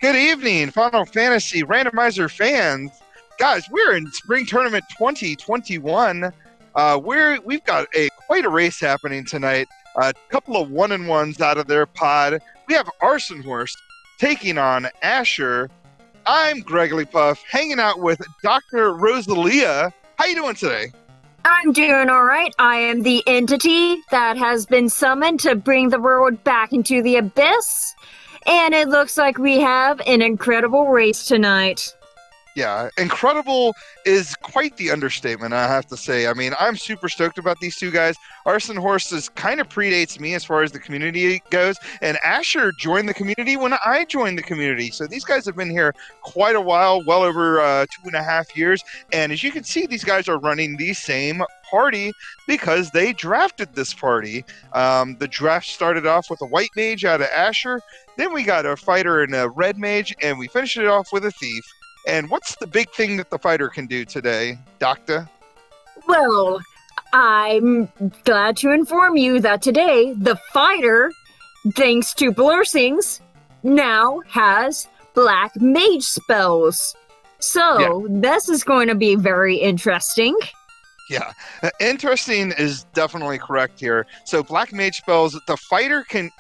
Good evening, Final Fantasy Randomizer fans. Guys, we're in Spring Tournament 2021. We've got quite a race happening tonight. A couple of one-and-ones out of their pod. We have ArsonHorse taking on Asher. I'm Gregory Puff, hanging out with Dr. Rosalia. How you doing today? I'm doing all right. I am the entity that has been summoned to bring the world back into the abyss. And it looks like we have an incredible race tonight. Yeah, incredible is quite the understatement, I have to say. I mean, I'm super stoked about these two guys. ArsonHorse kind of predates me as far as the community goes, and Asher joined the community when I joined the community. So these guys have been here quite a while, well over 2.5 years. And as you can see, these guys are running the same party because they drafted this party. The draft started off with a white mage out of Asher. Then we got a fighter and a red mage, and we finished it off with a thief. And what's the big thing that the fighter can do today, Doctor? Well, I'm glad to inform you that today, the fighter, thanks to blessings, now has black mage spells. So, This is going to be very interesting. Yeah, interesting is definitely correct here. So black mage spells, the fighter can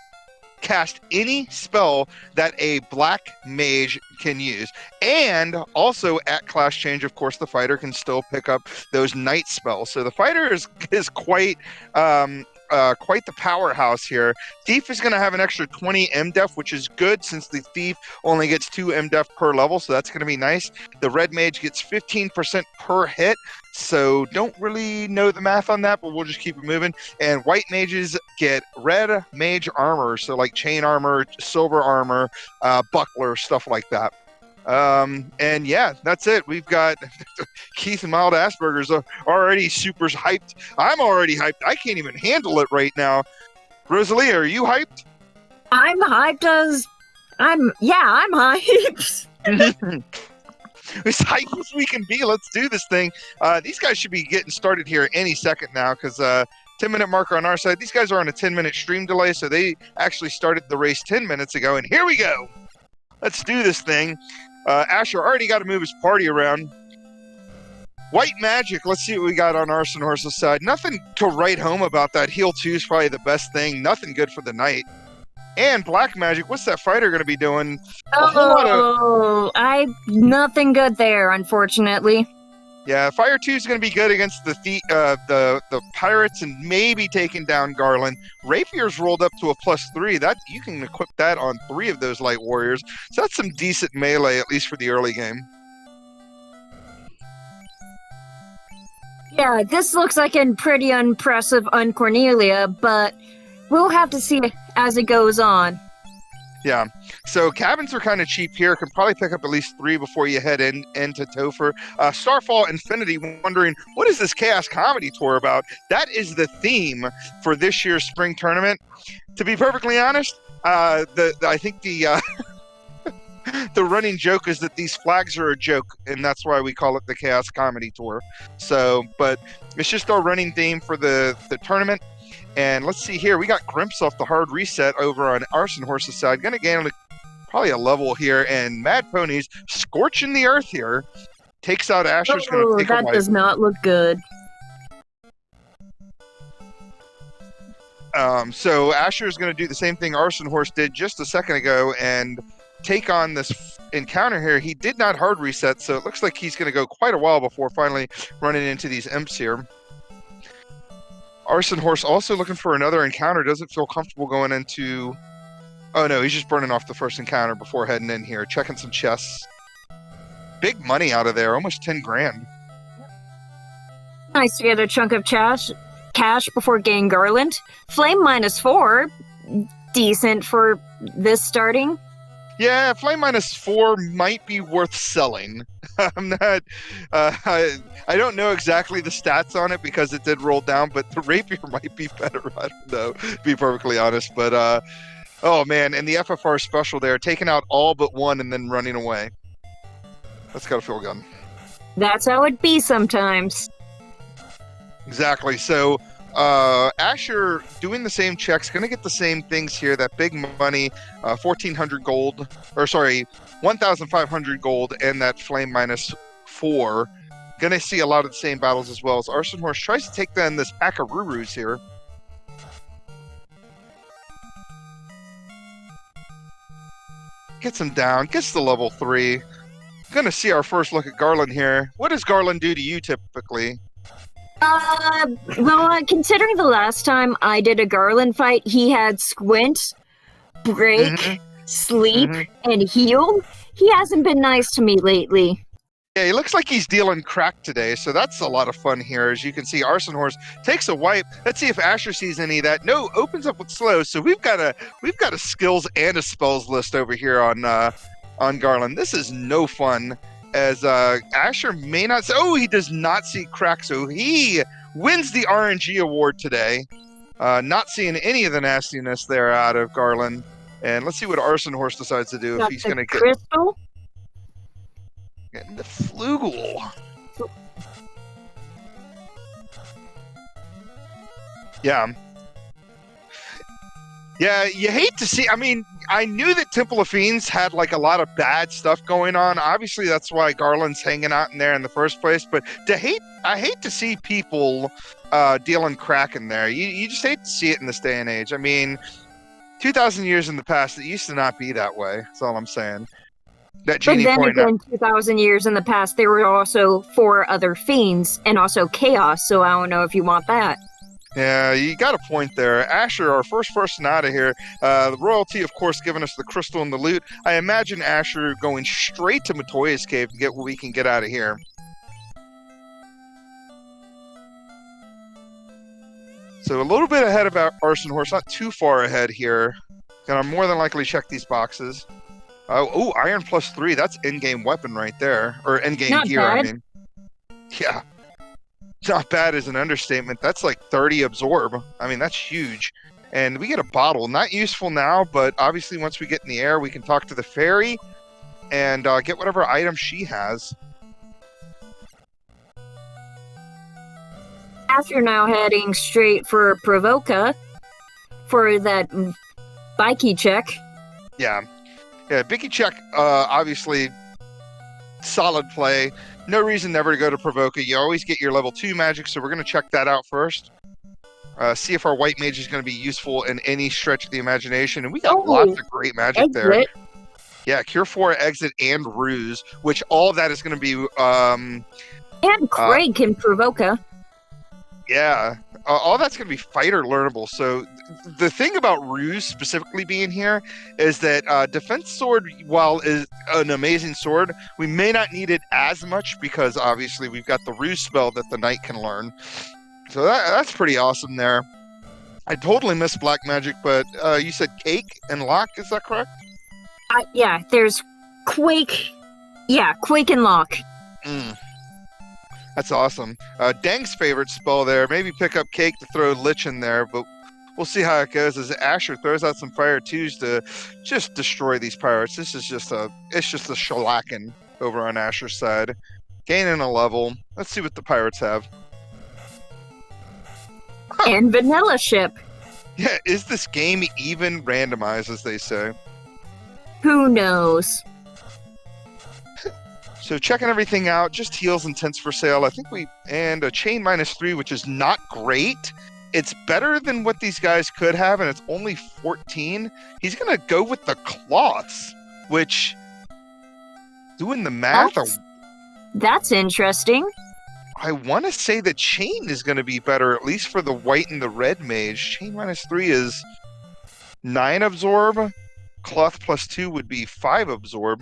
cast any spell that a black mage can use, and also at class change, of course, the fighter can still pick up those night spells. So the fighter is quite the powerhouse here. Thief is going to have an extra 20 MDef, which is good since the thief only gets 2 MDef per level, so that's going to be nice. The red mage gets 15% per hit, so don't really know the math on that, but we'll just keep it moving. And white mages get red mage armor, so like chain armor, silver armor, buckler, stuff like that. And yeah, that's it. We've got Keith and Mild Asperger's already super hyped. I'm already hyped. I can't even handle it right now. Rosalia, are you hyped? I'm hyped I'm hyped. As hyped as we can be. Let's do this thing. These guys should be getting started here any second now because 10-minute marker on our side. These guys are on a 10-minute stream delay, so they actually started the race 10 minutes ago, and here we go. Let's do this thing. Asher already got to move his party around. White magic. Let's see what we got on ArsonHorse's side. Nothing to write home about that. Heal 2 is probably the best thing. Nothing good for the night. And black magic. What's that fighter going to be doing? Nothing good there, unfortunately. Yeah, Fire 2 is going to be good against the pirates and maybe taking down Garland. Rapier's rolled up to a +3. That you can equip that on 3 of those light warriors. So that's some decent melee, at least for the early game. Yeah, this looks like a pretty impressive Uncornelia, but we'll have to see as it goes on. Yeah, so cabins are kind of cheap here. Can probably pick up at least 3 before you head into Topher. Starfall Infinity, wondering, what is this Chaos Comedy Tour about? That is the theme for this year's spring tournament. To be perfectly honest, I think the the running joke is that these flags are a joke, and that's why we call it the Chaos Comedy Tour. So, but it's just our running theme for the tournament. And let's see here. We got Grimps off the hard reset over on ArsonHorse's side. Going to gain probably a level here. And Mad Ponies scorching the earth here. Takes out Asher's going to take a wipe. That does not look good. So Asher's going to do the same thing ArsonHorse did just a second ago and take on this encounter here. He did not hard reset, so it looks like he's going to go quite a while before finally running into these imps here. ArsonHorse also looking for another encounter. Doesn't feel comfortable going into... Oh no, he's just burning off the first encounter before heading in here. Checking some chests. Big money out of there. Almost 10 grand. Nice to get a chunk of cash before getting Garland. Flame -4. Decent for this starting. Yeah, Flame -4 might be worth selling. I'm not... I don't know exactly the stats on it because it did roll down, but the Rapier might be better. I don't know, to be perfectly honest. But, oh man, and the FFR special there, taking out all but one and then running away. That's gotta feel good. That's how it be sometimes. Exactly. So, Asher doing the same checks, gonna get the same things here. That big money, 1,400 gold, or sorry, 1,500 gold, and that flame -4. Gonna see a lot of the same battles as well as ArsonHorse tries to take down this pack of Rurus here. Gets him down, gets to level 3. Gonna see our first look at Garland here. What does Garland do to you typically? Well, considering the last time I did a Garland fight, he had squint, break, sleep, and heal. He hasn't been nice to me lately. Yeah, he looks like he's dealing crack today, so that's a lot of fun here. As you can see, ArsonHorse takes a wipe. Let's see if Asher sees any of that. No, opens up with slow. So we've got a skills and a spells list over here on Garland. This is no fun. As Asher may not. Oh, he does not see crack, so he wins the RNG award today. Not seeing any of the nastiness there out of Garland. And let's see what ArsonHorse decides to do if he's going to get. Crystal? Getting the flugel. Yeah. Yeah, you hate to see. I mean, I knew that Temple of Fiends had like a lot of bad stuff going on. Obviously, that's why Garland's hanging out in there in the first place. But I hate to see people dealing crack in there. You just hate to see it in this day and age. I mean, 2,000 years in the past, it used to not be that way. That's all I'm saying. That But then again, 2,000 years in the past, there were also 4 other fiends and also chaos. So I don't know if you want that. Yeah, you got a point there. Asher, our first person out of here. The royalty, of course, giving us the crystal and the loot. I imagine Asher going straight to Matoya's cave to get what we can get out of here. So a little bit ahead of ArsonHorse, not too far ahead here. Gonna more than likely check these boxes. Oh, iron +3. That's in-game weapon right there, or in-game gear. Bad. I mean, yeah. Not bad is an understatement. That's like 30 absorb. I mean, that's huge. And we get a bottle. Not useful now, but obviously once we get in the air, we can talk to the fairy and get whatever item she has. After now heading straight for Provoca for that bikey check. Yeah. Yeah, Biggie check, obviously, solid play. No reason never to go to Provoca. You always get your level 2 magic, so we're going to check that out first. See if our white mage is going to be useful in any stretch of the imagination. And we got lots of great magic there. Yeah, Cure 4, Exit, and Ruse, which all of that is going to be... and Craig can Provoca. Yeah, all that's going to be fighter learnable. So the thing about Ruse specifically being here is that Defense Sword, while is an amazing sword, we may not need it as much because obviously we've got the Ruse spell that the Knight can learn. So that's pretty awesome there. I totally missed Black Magic, but you said Cake and Lock, is that correct? Yeah, there's Quake. Yeah, Quake and Lock. That's awesome. Dang's favorite spell there. Maybe pick up Cake to throw Lich in there, but we'll see how it goes as Asher throws out some Fire 2s to just destroy these pirates. This is just a shellacking over on Asher's side. Gaining a level. Let's see what the pirates have. And Vanilla Ship. Yeah, is this game even randomized, as they say? Who knows? So checking everything out, just heals and tents for sale. I think and a chain -3, which is not great. It's better than what these guys could have, and it's only 14. He's gonna go with the cloths, which, doing the math, That's interesting. I want to say the chain is going to be better, at least for the white and the red mage. Chain -3 is 9 absorb. Cloth +2 would be 5 absorb.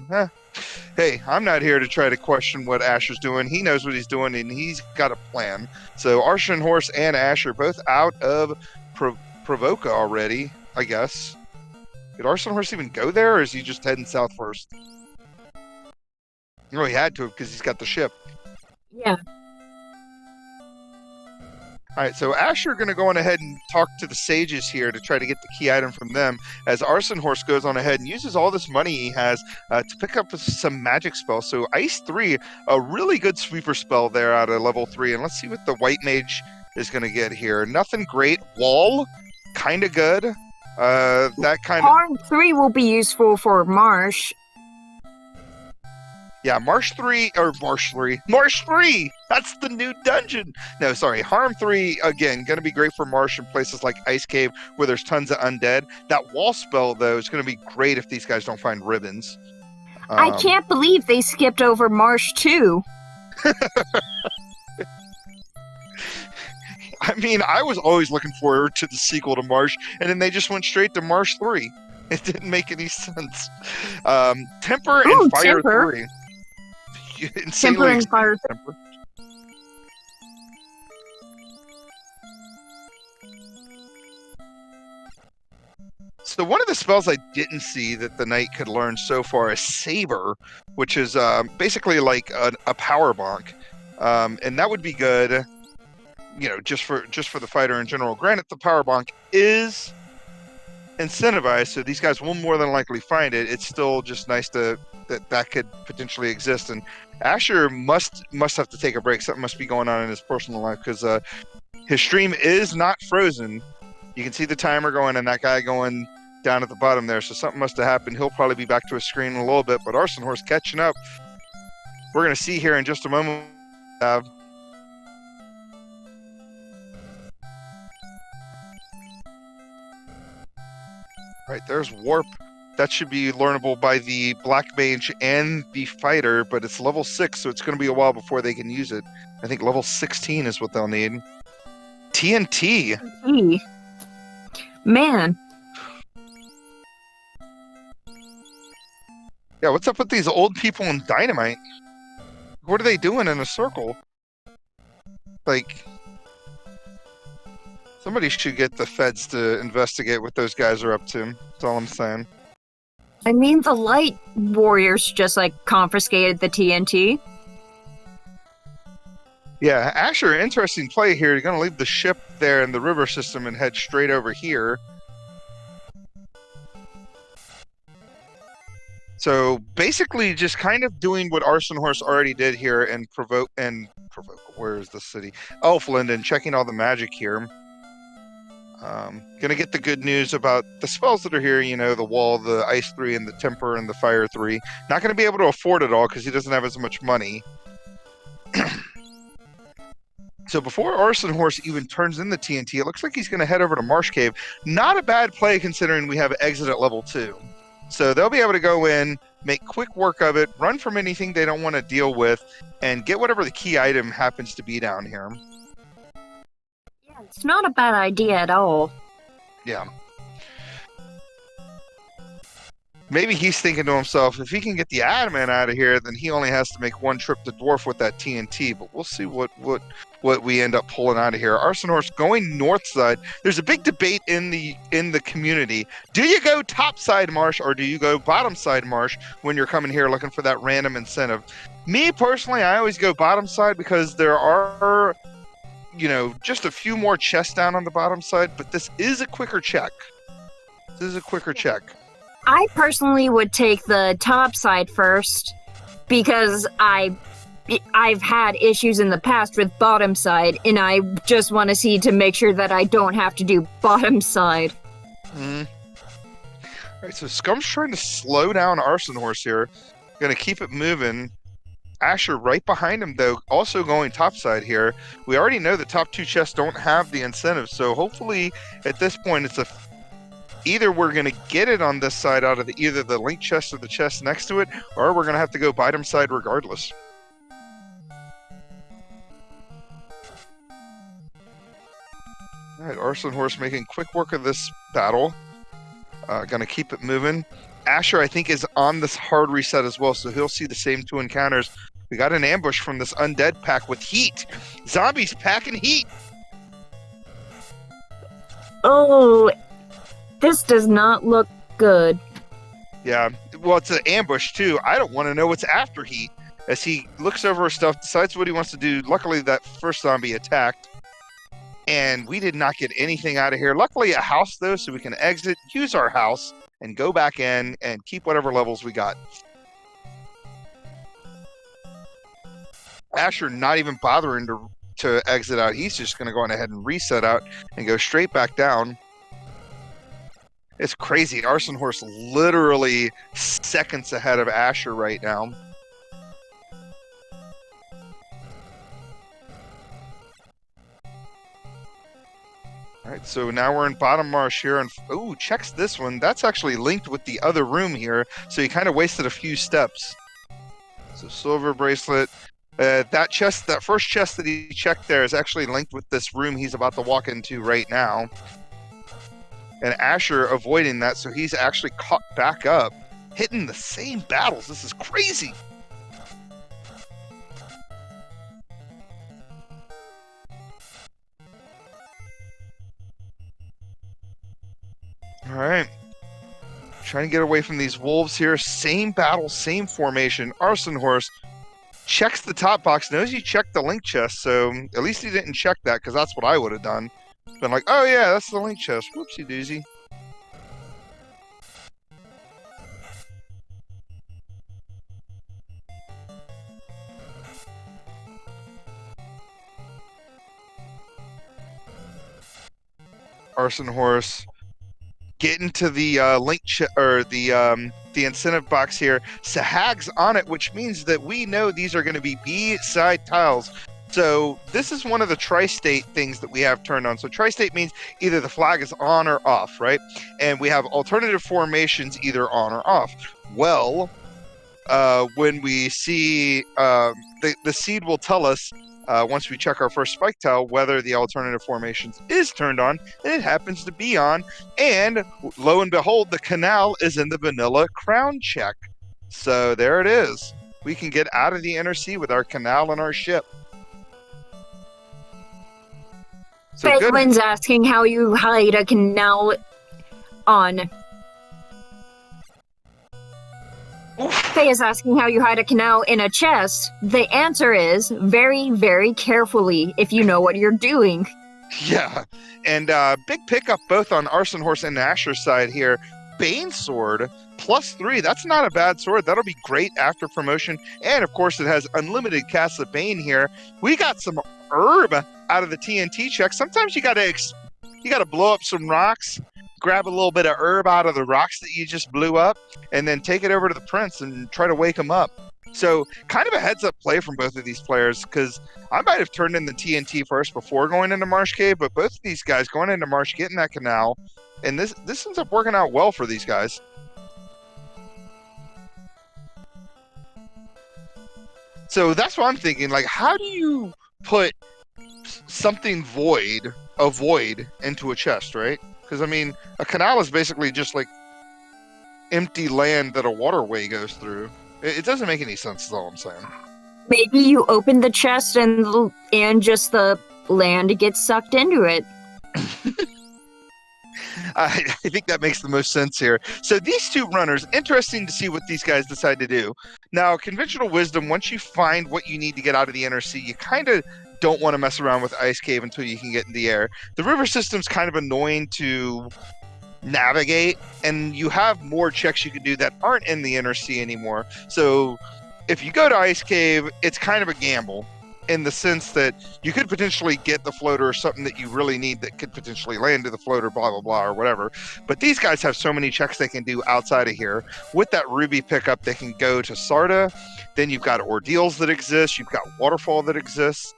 Hey, I'm not here to try to question what Asher's doing. He knows what he's doing, and he's got a plan. So ArsonHorse and Asher both out of Provoca already, I guess. Did ArsonHorse even go there, or is he just heading south first? He had to because he's got the ship. Yeah. All right, so Asher going to go on ahead and talk to the sages here to try to get the key item from them, as ArsonHorse goes on ahead and uses all this money he has to pick up some magic spells. So Ice 3, a really good sweeper spell there out of level 3. And let's see what the white mage is going to get here. Nothing great. Wall, kind of good. That kind of... Harm 3 will be useful for Marsh. Yeah, Marsh 3. Marsh 3! That's the new dungeon! No, sorry. Harm 3, again, going to be great for Marsh in places like Ice Cave where there's tons of undead. That wall spell, though, is going to be great if these guys don't find ribbons. I can't believe they skipped over Marsh 2. I mean, I was always looking forward to the sequel to Marsh, and then they just went straight to Marsh 3. It didn't make any sense. Temper and Fire Temper. 3. Temper and Fire. Temper. So one of the spells I didn't see that the knight could learn so far is Saber, which is basically like a power bonk, and that would be good, you know, just for the fighter in general. Granted, the power bonk is incentivized, so these guys will more than likely find it. It's still just nice that could potentially exist. And Asher must have to take a break. Something must be going on in his personal life because his stream is not frozen. You can see the timer going and that guy going down at the bottom there. So something must have happened. He'll probably be back to his screen in a little bit. But ArsonHorse catching up. We're going to see here in just a moment. Right, there's Warp. That should be learnable by the Black Mage and the Fighter, but it's level 6, so it's going to be a while before they can use it. I think level 16 is what they'll need. TNT. Man. Yeah, what's up with these old people in Dynamite? What are they doing in a circle? Like... Somebody should get the feds to investigate what those guys are up to. That's all I'm saying. I mean, the Light Warriors just, like, confiscated the TNT. Yeah, Asher, interesting play here. You're going to leave the ship there in the river system and head straight over here. So, basically, just kind of doing what ArsonHorse already did here and provoke... Where is the city? Elfland, and checking all the magic here. Gonna get the good news about the spells that are here, you know, the wall, the ice 3, and the temper, and the fire 3. Not gonna be able to afford it all because he doesn't have as much money. So before ArsonHorse even turns in the TNT, it looks like he's gonna head over to Marsh Cave. Not a bad play considering we have exit at level 2. So they'll be able to go in, make quick work of it, run from anything they don't want to deal with, and get whatever the key item happens to be down here. It's not a bad idea at all. Yeah. Maybe he's thinking to himself, if he can get the adamant out of here, then he only has to make one trip to Dwarf with that TNT. But we'll see what we end up pulling out of here. ArsonHorse going north side. There's a big debate in the community. Do you go top side Marsh or do you go bottom side Marsh when you're coming here looking for that random incentive? Me personally, I always go bottom side because there are, you know, just a few more chests down on the bottom side, but this is a quicker check. I personally would take the top side first because I've had issues in the past with bottom side, and I just want to see to make sure that I don't have to do bottom side. Alright, so Scum's trying to slow down ArsonHorse here. Gonna keep it moving. Asher right behind him, though, also going topside here. We already know the top 2 chests don't have the incentive, so hopefully at this point it's either we're going to get it on this side out of either the link chest or the chest next to it, or we're going to have to go bottom side regardless. Alright, ArsonHorse making quick work of this battle. Going to keep it moving. Asher, I think, is on this hard reset as well, so he'll see the same 2 encounters. We got an ambush from this undead pack with heat. Zombies packing heat. Oh, this does not look good. Yeah, well, it's an ambush, too. I don't want to know what's after heat. As he looks over his stuff, decides what he wants to do. Luckily, that first zombie attacked. And we did not get anything out of here. Luckily, a house, though, so we can exit, use our house, and go back in and keep whatever levels we got. Asher not even bothering to to exit out. He's just going to go on ahead and reset out and go straight back down. It's crazy. ArsonHorse literally seconds ahead of Asher right now. All right, so now we're in bottom marsh here, and ooh, checks this one. That's actually linked with the other room here, so he kind of wasted a few steps. So silver bracelet. That chest, that first chest that he checked there is actually linked with this room he's about to walk into right now. And Asher avoiding that, so he's actually caught back up, hitting the same battles. This is crazy. All right. Trying to get away from these wolves here. Same battle, same formation. ArsonHorse checks the top box, knows you checked the link chest, so at least he didn't check that, because that's what I would have done. Been like, oh yeah, that's the link chest. Whoopsie doozy. ArsonHorse getting to the link or the incentive box here. Sahag's on it, which means that we know these are going to be B-side tiles. So this is one of the tri-state things that we have turned on. So tri-state means either the flag is on or off, right? And we have alternative formations either on or off. Well, when we see the seed will tell us once we check our first spike tile whether the alternative formations is turned on, and it happens to be on. And lo and behold, the canal is in the vanilla crown check. So there it is. We can get out of the inner sea with our canal and our ship. So Bedwin's asking how you hide a canal on. Faye is asking how you hide a canal in a chest. The answer is very, very carefully, if you know what you're doing. Yeah, and big pickup both on ArsonHorse and Asher's side here. Bane sword +3. That's not a bad sword. That'll be great after promotion. And of course, it has unlimited casts of Bane here. We got some herb out of the TNT check. Sometimes you gotta blow up some rocks, grab a little bit of herb out of the rocks that you just blew up, and then take it over to the prince and try to wake him up. So kind of a heads up play from both of these players, because I might have turned in the TNT first before going into Marsh Cave, but both of these guys going into Marsh, getting that canal, and this ends up working out well for these guys. So that's what I'm thinking. Like, how do you put something a void into a chest, right? Because, I mean, a canal is basically just like empty land that a waterway goes through. It doesn't make any sense, is all I'm saying. Maybe you open the chest and just the land gets sucked into it. I think that makes the most sense here. So these two runners, interesting to see what these guys decide to do. Now, conventional wisdom, once you find what you need to get out of the inner sea, you kind of don't want to mess around with Ice Cave until you can get in the air. The river system's kind of annoying to navigate, and you have more checks you can do that aren't in the inner sea anymore. So if you go to Ice Cave, it's kind of a gamble in the sense that you could potentially get the floater or something that you really need that could potentially land to the floater, blah, blah, blah, or whatever. But these guys have so many checks they can do outside of here. With that ruby pickup, they can go to Sarda. Then you've got ordeals that exist. You've got waterfall that exists.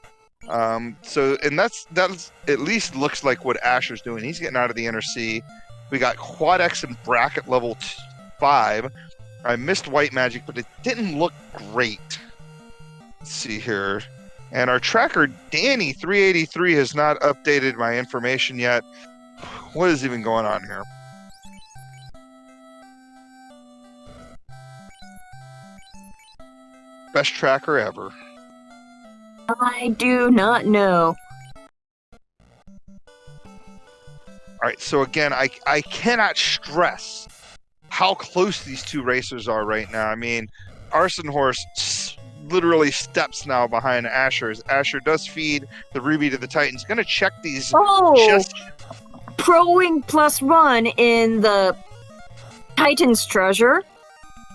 And that's at least looks like what Asher's doing. He's getting out of the inner sea. We got Quad X and bracket level 5. I missed white magic, but it didn't look great. Let's see here. And our tracker, Danny383, has not updated my information yet. What is even going on here? Best tracker ever. I do not know. All right, so again, I cannot stress how close these two racers are right now. I mean, ArsonHorse literally steps now behind Asher. Asher does feed the ruby to the Titans. Going to check these chests. Proing +1 in the Titan's treasure.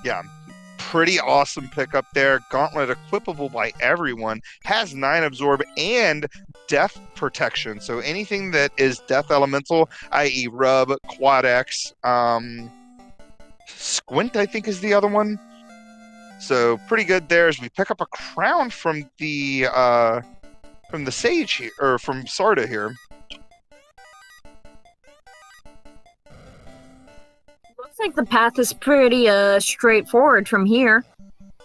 Yeah, pretty awesome pickup there. Gauntlet equipable by everyone. Has 9 absorb and death protection. So anything that is death elemental, i.e. Rub, Quad X, Squint, I think is the other one. So pretty good there as we pick up a crown from the sage here, or from Sarda here. Looks like the path is pretty straightforward from here.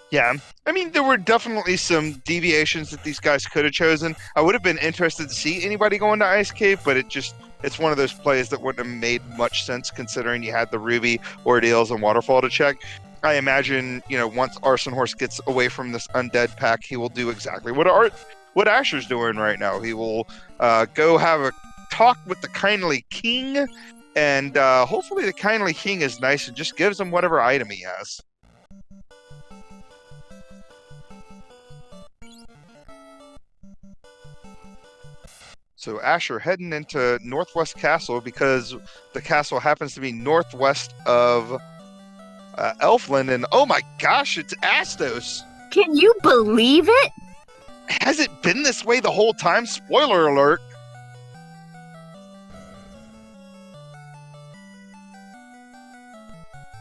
Yeah, I mean, there were definitely some deviations that these guys could have chosen. I would have been interested to see anybody go into Ice Cave, but it's one of those plays that wouldn't have made much sense considering you had the Ruby, Ordeals, and Waterfall to check. I imagine, once ArsonHorse gets away from this undead pack, he will do exactly what Asher's doing right now. He will go have a talk with the kindly king, and hopefully the kindly king is nice and just gives him whatever item he has. So Asher heading into Northwest Castle because the castle happens to be northwest of Elfland, and oh my gosh, it's Astos. Can you believe it? Has it been this way the whole time? Spoiler alert.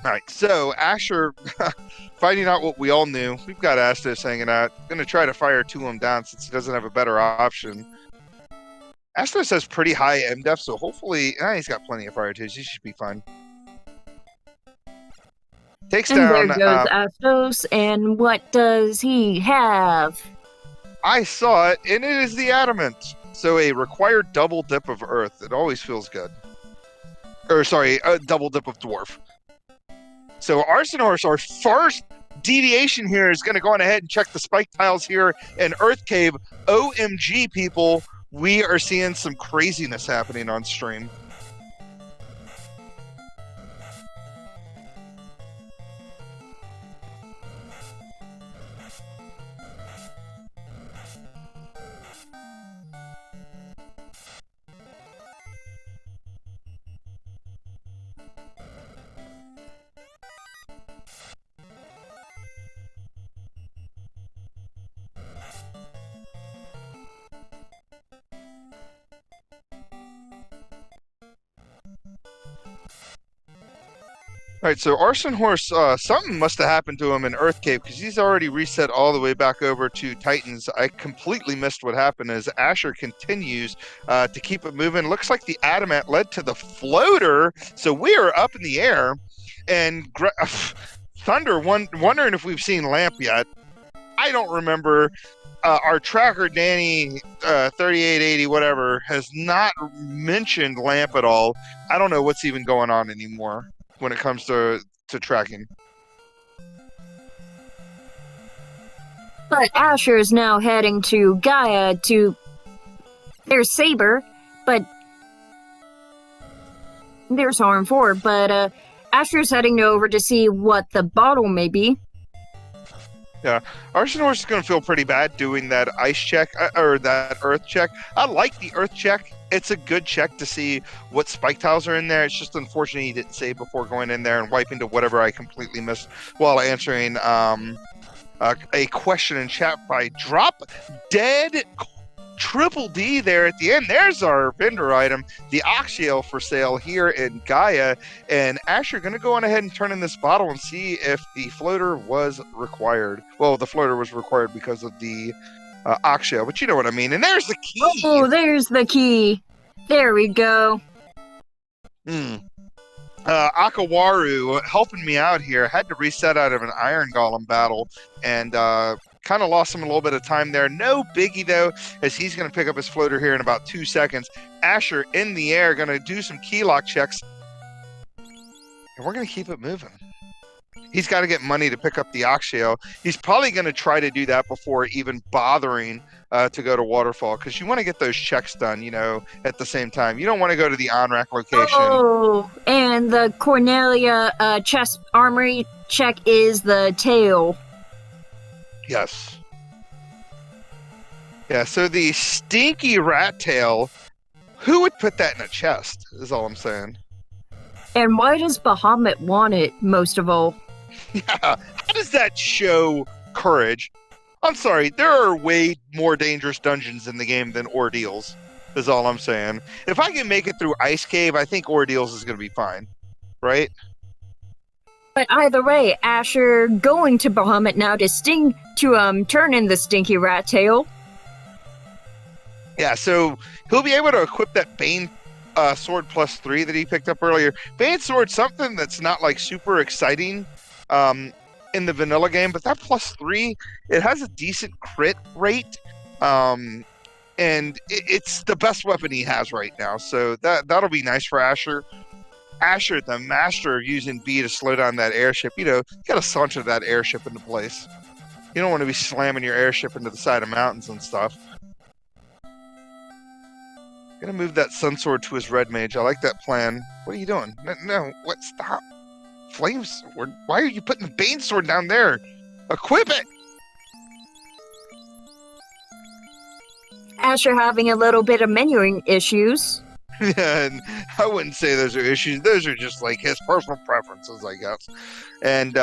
All right, so Asher, finding out what we all knew, we've got Astos hanging out. Going to try to fire him down since he doesn't have a better option. Astos has pretty high MDef, so hopefully he's got plenty of fire too. He should be fine. Takes and down. There goes Astos, and what does he have? I saw it, and it is the Adamant. So a required double dip of Earth. It always feels good. Or sorry, a double dip of Dwarf. So ArsonHorse, our first deviation here, is going to go on ahead and check the spike tiles here in Earth Cave. OMG, people. We are seeing some craziness happening on stream. All right, so ArsonHorse, something must have happened to him in Earth Cave because he's already reset all the way back over to Titans. I completely missed what happened as Asher continues to keep it moving. Looks like the Adamant led to the floater, so we are up in the air. And Thunder, wondering if we've seen Lamp yet. I don't remember. Our tracker, Danny, 3880, whatever, has not mentioned Lamp at all. I don't know what's even going on anymore when it comes to tracking. But Asher is now heading to Gaia to... There's Saber, but... There's Harm 4, but Asher's heading over to see what the bottle may be. Yeah, ArsonHorse is going to feel pretty bad doing that ice check, or that earth check. I like the earth check. It's a good check to see what spike tiles are in there. It's just unfortunate he didn't save before going in there and wiping to whatever I completely missed while answering a question in chat by Drop Dead Triple D there at the end. There's our vendor item, the Oxyale for sale here in Gaia. And Asher going to go on ahead and turn in this bottle and see if the floater was required. Well, the floater was required because of the Oxyale, but you know what I mean. And there's the key. Oh, there's the key. There we go. Akawaru helping me out here. Had to reset out of an Iron Golem battle and kind of lost him a little bit of time there. No biggie though, as he's going to pick up his floater here in about 2 seconds. Asher in the air, going to do some key lock checks. And we're going to keep it moving. He's got to get money to pick up the Oxyale. He's probably going to try to do that before even bothering to go to Waterfall, because you want to get those checks done, at the same time. You don't want to go to the on-rack location. Oh, and the Cornelia chest armory check is the tail. Yes. Yeah, so the stinky rat tail, who would put that in a chest, is all I'm saying. And why does Bahamut want it most of all? Yeah, how does that show courage? I'm sorry, there are way more dangerous dungeons in the game than ordeals, is all I'm saying. If I can make it through Ice Cave, I think ordeals is going to be fine, right? But either way, Asher going to Bahamut now to turn in the stinky rat tail. Yeah, so he'll be able to equip that Bane sword +3 that he picked up earlier. Bane sword, something that's not like super exciting in the vanilla game, but that +3, it has a decent crit rate, and it's the best weapon he has right now. So that'll be nice for Asher. Asher, the master of using B to slow down that airship, you gotta saunter that airship into place. You don't want to be slamming your airship into the side of mountains and stuff. Gonna move that Sun Sword to his Red Mage. I like that plan. What are you doing? No, what? Stop. Flame Sword? Why are you putting the Bane Sword down there? Equip it! Asher having a little bit of menuing issues. Yeah, and I wouldn't say those are issues. Those are just like his personal preferences, I guess. And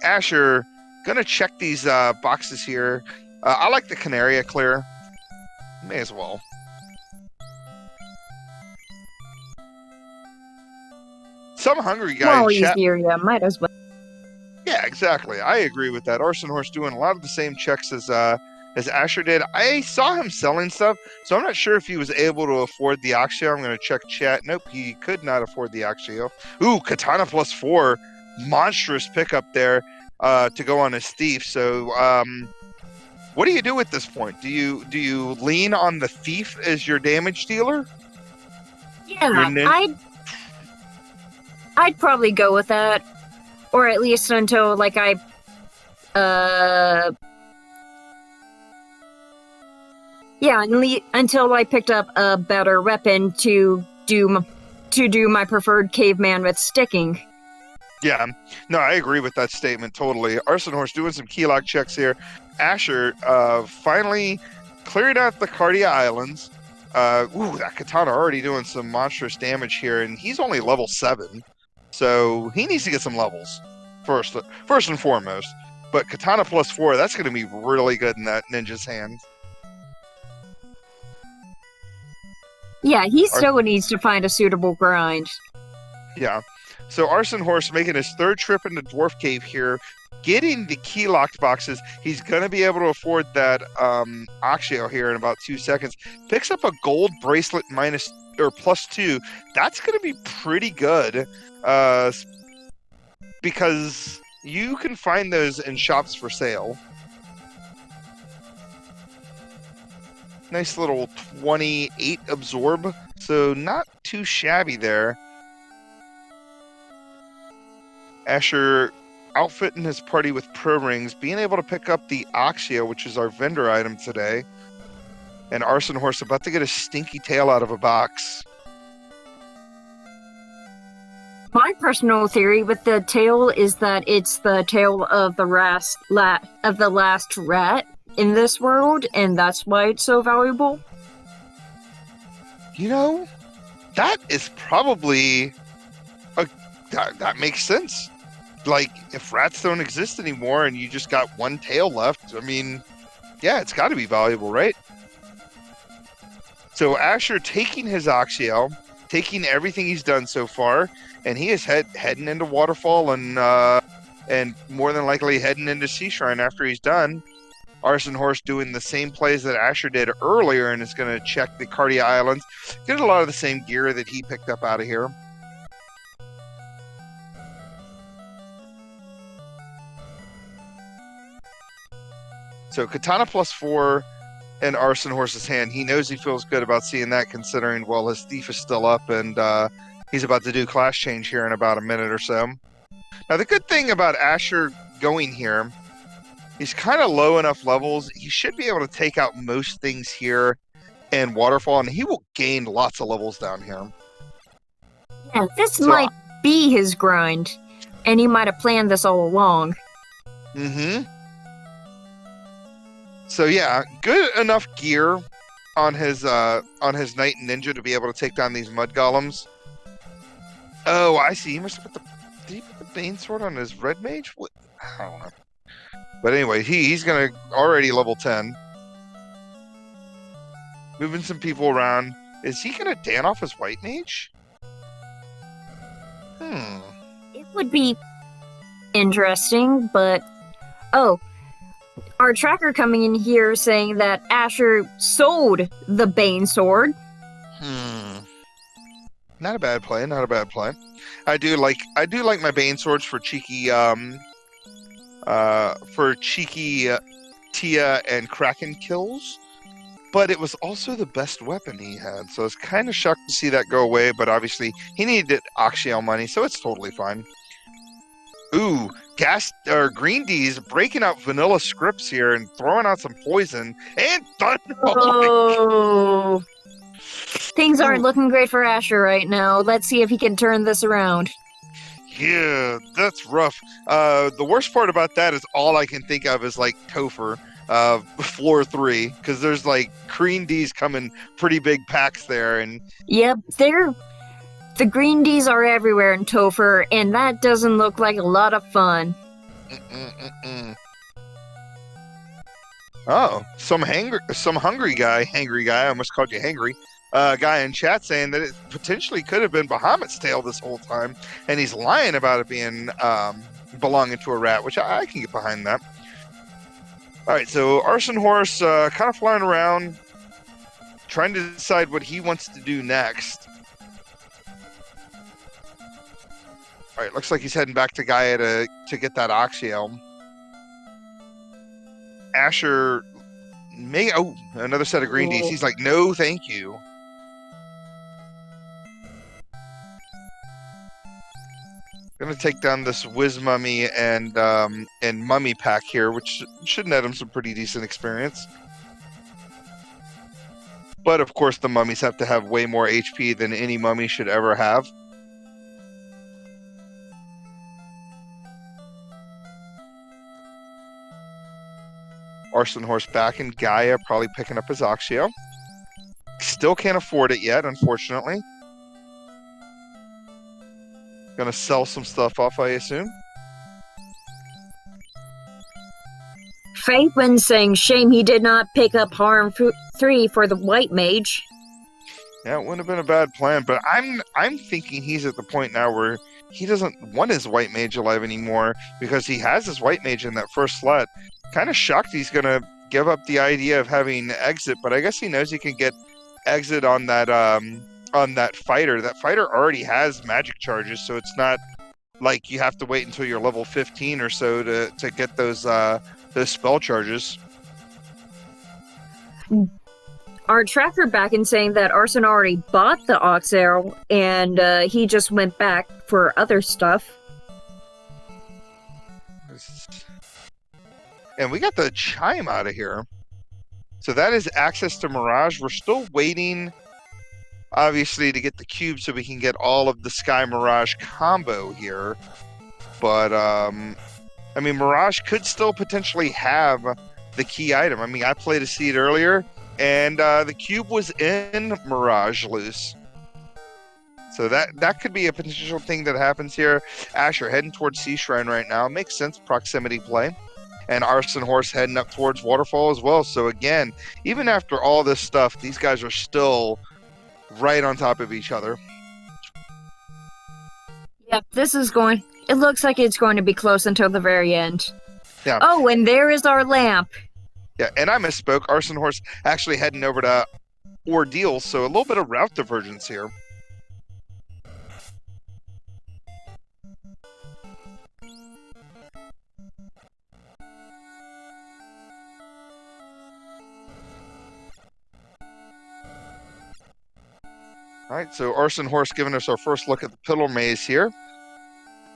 Asher, gonna check these boxes here. I like the Canaria clear. May as well. Some hungry guy Well, in chat. easier, yeah, might as well. Yeah, exactly. I agree with that. ArsonHorse doing a lot of the same checks as Asher did. I saw him selling stuff, so I'm not sure if he was able to afford the Axio. I'm going to check chat. Nope, he could not afford the Axio. Ooh, Katana +4. Monstrous pickup there to go on his thief. So what do you do at this point? Do you lean on the thief as your damage dealer? Yeah, I'd probably go with that. Or at least until, like, until I picked up a better weapon to do my preferred caveman with sticking. Yeah, no, I agree with that statement totally. ArsonHorse doing some keylock checks here. Asher finally clearing out the Cardia Islands. Ooh, that Katana already doing some monstrous damage here, and he's only level 7. So he needs to get some levels first and foremost. But Katana +4, that's going to be really good in that ninja's hands. Yeah, he still needs to find a suitable grind. Yeah. So ArsonHorse making his 3rd trip into Dwarf Cave here, getting the key locked boxes. He's going to be able to afford that Axio here in about 2 seconds. Picks up a gold bracelet +2. That's going to be pretty good because you can find those in shops for sale. Nice little 28 absorb, so not too shabby there. Asher outfitting his party with pro rings, being able to pick up the Axio, which is our vendor item today. And ArsonHorse about to get a stinky tail out of a box. My personal theory with the tail is that it's the tail of the last rat in this world, and that's why it's so valuable. That is probably that makes sense. Like, if rats don't exist anymore and you just got one tail left, I mean, yeah, it's got to be valuable, right? So Asher taking his Axio, taking everything he's done so far, and he is heading into Waterfall and more than likely heading into Sea Shrine after he's done. ArsonHorse doing the same plays that Asher did earlier and is going to check the Cardia Islands. Get a lot of the same gear that he picked up out of here. So Katana +4 in ArsonHorse's hand. He knows he feels good about seeing that, considering, well, his thief is still up and he's about to do class change here in about a minute or so. Now, the good thing about Asher going here, he's kind of low enough levels. He should be able to take out most things here in Waterfall, and he will gain lots of levels down here. Yeah, this might be his grind, and he might have planned this all along. Mm-hmm. So yeah, good enough gear on his Knight Ninja to be able to take down these mud golems. Oh, I see. He must have did he put the Bane Sword on his Red Mage? What? I don't know. But anyway, he's gonna already level 10. Moving some people around. Is he gonna Dan off his white mage? It would be interesting, but oh, our tracker coming in here saying that Asher sold the Bane sword. Not a bad play. Not a bad play. I do like my Bane swords for cheeky Tia and Kraken kills. But it was also the best weapon he had, so I was kind of shocked to see that go away. But obviously, he needed Oxiel money, so it's totally fine. Ooh, Green D's breaking out vanilla scripts here and throwing out some poison and thunder. Oh, things aren't looking great for Asher right now. Let's see if he can turn this around. Yeah, that's rough. The worst part about that is all I can think of is like Topher. Floor 3, because there's like Green D's coming pretty big packs there, and yep, the Green D's are everywhere in Topher, and that doesn't look like a lot of fun. Oh, some hungry guy, I almost called you hangry. Guy in chat saying that it potentially could have been Bahamut's tail this whole time, and he's lying about it being belonging to a rat, which I can get behind that. All right, so ArsonHorse kind of flying around, trying to decide what he wants to do next. All right, looks like he's heading back to Gaia to get that Oxiel. Asher another set of Green D's. He's like, no, thank you. Gonna take down this Wiz Mummy and Mummy pack here, which should net him some pretty decent experience. But of course, the mummies have to have way more HP than any mummy should ever have. ArsonHorse back in Gaia, probably picking up his Oxio. Still can't afford it yet, unfortunately. Gonna sell some stuff off, I assume. Faithman saying, shame he did not pick up Harm 3 for the White Mage. Yeah, it wouldn't have been a bad plan, but I'm thinking he's at the point now where he doesn't want his White Mage alive anymore because he has his White Mage in that first slot. Kind of shocked he's gonna give up the idea of having exit, but I guess he knows he can get exit on that fighter. That fighter already has magic charges, so it's not like you have to wait until you're level 15 or so to get those spell charges. Our tracker back in saying that Arson already bought the Ox Arrow and he just went back for other stuff. And we got the chime out of here. So that is access to Mirage. We're still waiting, obviously, to get the cube so we can get all of the Sky Mirage combo here. But, I mean, Mirage could still potentially have the key item. I mean, I played a seed earlier, and the cube was in Mirage loose. So that could be a potential thing that happens here. Asher heading towards Sea Shrine right now. Makes sense, proximity play. And ArsonHorse heading up towards Waterfall as well. So again, even after all this stuff, these guys are still right on top of each other. Yep, it looks like it's going to be close until the very end. Yeah. Oh, and there is our lamp. Yeah, and I misspoke. ArsonHorse actually heading over to Ordeal, so a little bit of route divergence here. All right, so ArsonHorse giving us our first look at the pillar maze here.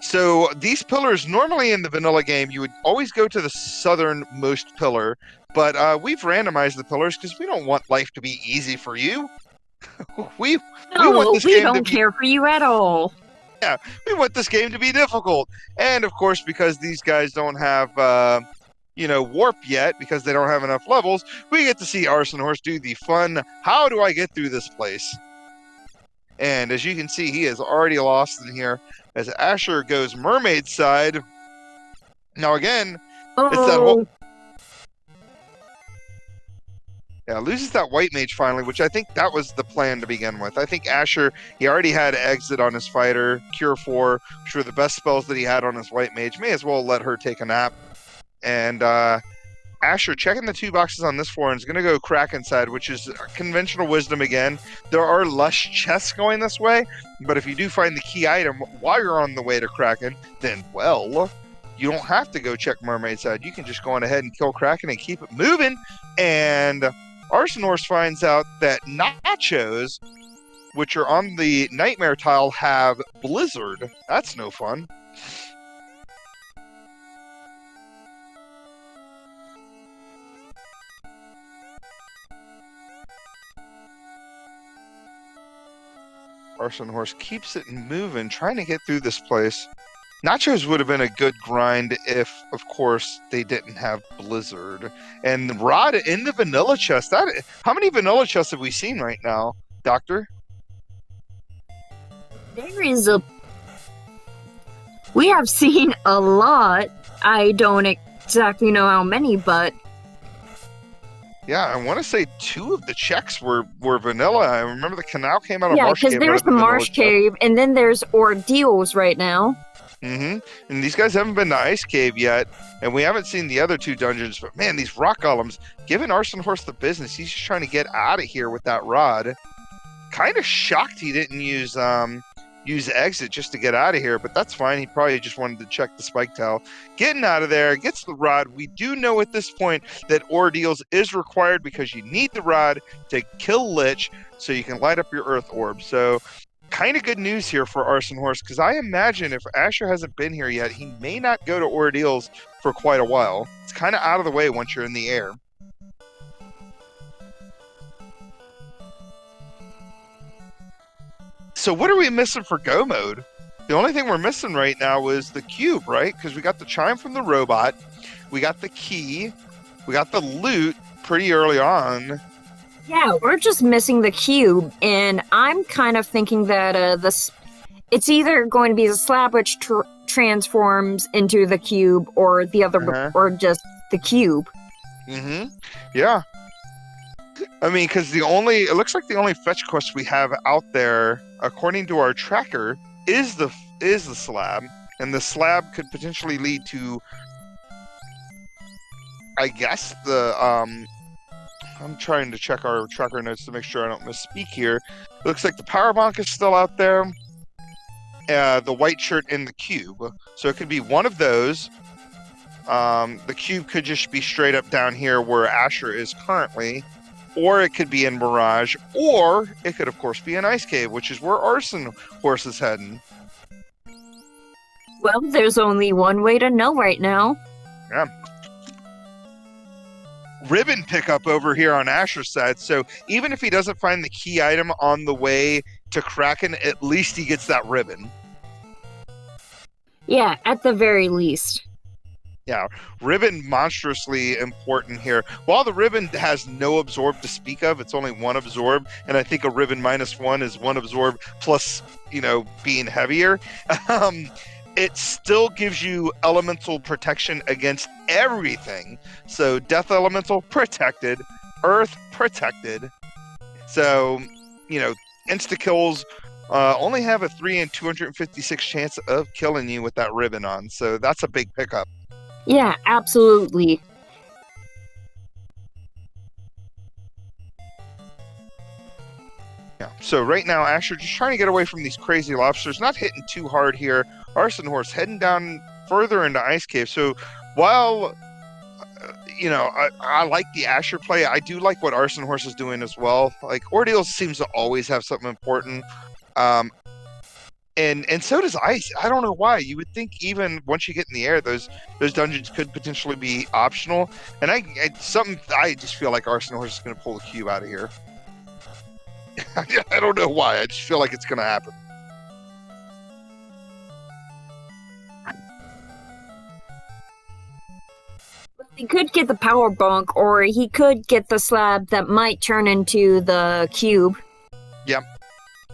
So these pillars, normally in the vanilla game, you would always go to the southernmost pillar, but we've randomized the pillars because we don't want life to be easy for you. we don't care for you at all. Yeah, we want this game to be difficult. And of course, because these guys don't have, warp yet, because they don't have enough levels, we get to see ArsonHorse do the fun, how do I get through this place? And as you can see, he is already lost in here as Asher goes mermaid side. Now again, It's that whole... Oh, Yeah, loses that white mage finally, which I think that was the plan to begin with. I think Asher, he already had exit on his fighter, cure 4, which were the best spells that he had on his white mage. May as well let her take a nap. And Asher checking the 2 boxes on this floor and is going to go crack inside, which is conventional wisdom again. There are less chests going this way, but if you do find the key item while you're on the way to Kraken, then, well, you don't have to go check Mermaid side. You can just go on ahead and kill Kraken and keep it moving. And ArsonHorse finds out that nachos, which are on the nightmare tile, have blizzard. That's no fun. ArsonHorse keeps it moving, trying to get through this place. Nachos would have been a good grind if, of course, they didn't have Blizzard. And Rod in the vanilla chest. How many vanilla chests have we seen right now, Doctor? there is a. We have seen a lot. I don't exactly know how many, but Yeah, I want to say 2 of the checks were vanilla. I remember the canal came out of yeah, Marsh Cave. because there's the Marsh Cave, and then there's Ordeals right now. And these guys haven't been to Ice Cave yet, and we haven't seen the other 2 dungeons. But man, these rock golems, giving ArsonHorse the business. He's just trying to get out of here with that rod. Kind of shocked he didn't use exit just to get out of here, but that's fine. He probably just wanted to check the spike tile. Getting out of there, gets the rod. We do know at this point that Ordeals is required because you need the rod to kill Lich so you can light up your Earth Orb. So kind of good news here for ArsonHorse, because I imagine if Asher hasn't been here yet, he may not go to Ordeals for quite a while. It's kind of out of the way once you're in the air. So what are we missing for go mode? The only thing we're missing right now is the cube, right? Because we got the chime from the robot, we got the key, we got the loot pretty early on. Yeah, we're just missing the cube, and I'm kind of thinking that it's either going to be the slab which transforms into the cube, or the other, or just the cube. Yeah. I mean, because it looks like the only fetch quest we have out there, according to our tracker, is the slab, and the slab could potentially lead to, I guess, I'm trying to check our tracker notes to make sure I don't misspeak here. It looks like the power bonk is still out there, the white shirt and the cube. So it could be one of those. The cube could just be straight up down here where Asher is currently, or it could be in Mirage, or it could, of course, be in Ice Cave, which is where ArsonHorse is heading. Well, there's only one way to know right now. Yeah. Ribbon pickup over here on Asher's side, so even if he doesn't find the key item on the way to Kraken, at least he gets that ribbon. Yeah, at the very least. Yeah, ribbon monstrously important here. While the ribbon has no absorb to speak of, it's only 1 absorb, and I think a ribbon -1 is 1 absorb plus, being heavier. It still gives you elemental protection against everything. So Death Elemental protected, Earth protected. So, insta kills only have a 3 in 256 chance of killing you with that ribbon on. So that's a big pickup. Yeah, absolutely. Yeah. So right now, Asher just trying to get away from these crazy lobsters, not hitting too hard here. ArsonHorse heading down further into Ice Cave. So while, I like the Asher play, I do like what ArsonHorse is doing as well. Like, Ordeals seems to always have something important. And so does Ice. I don't know why. You would think even once you get in the air, those dungeons could potentially be optional. And I just feel like ArsonHorse is going to pull the cube out of here. I don't know why. I just feel like it's going to happen. He could get the power bonk, or he could get the slab that might turn into the cube. Yep.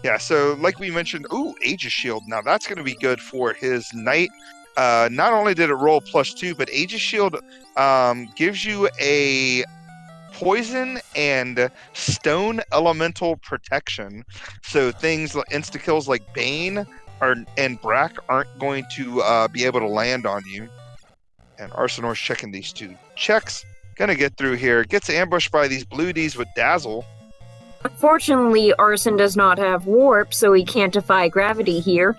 Yeah, so like we mentioned, Aegis Shield. Now that's going to be good for his Knight. not only did it roll +2, but Aegis Shield gives you a poison and stone elemental protection. So things like insta-kills like Bane and Brack aren't going to be able to land on you. And ArsonHorse checking these 2 checks. Gonna get through here. Gets ambushed by these blue Ds with Dazzle. Unfortunately, Arson does not have warp, so he can't defy gravity here.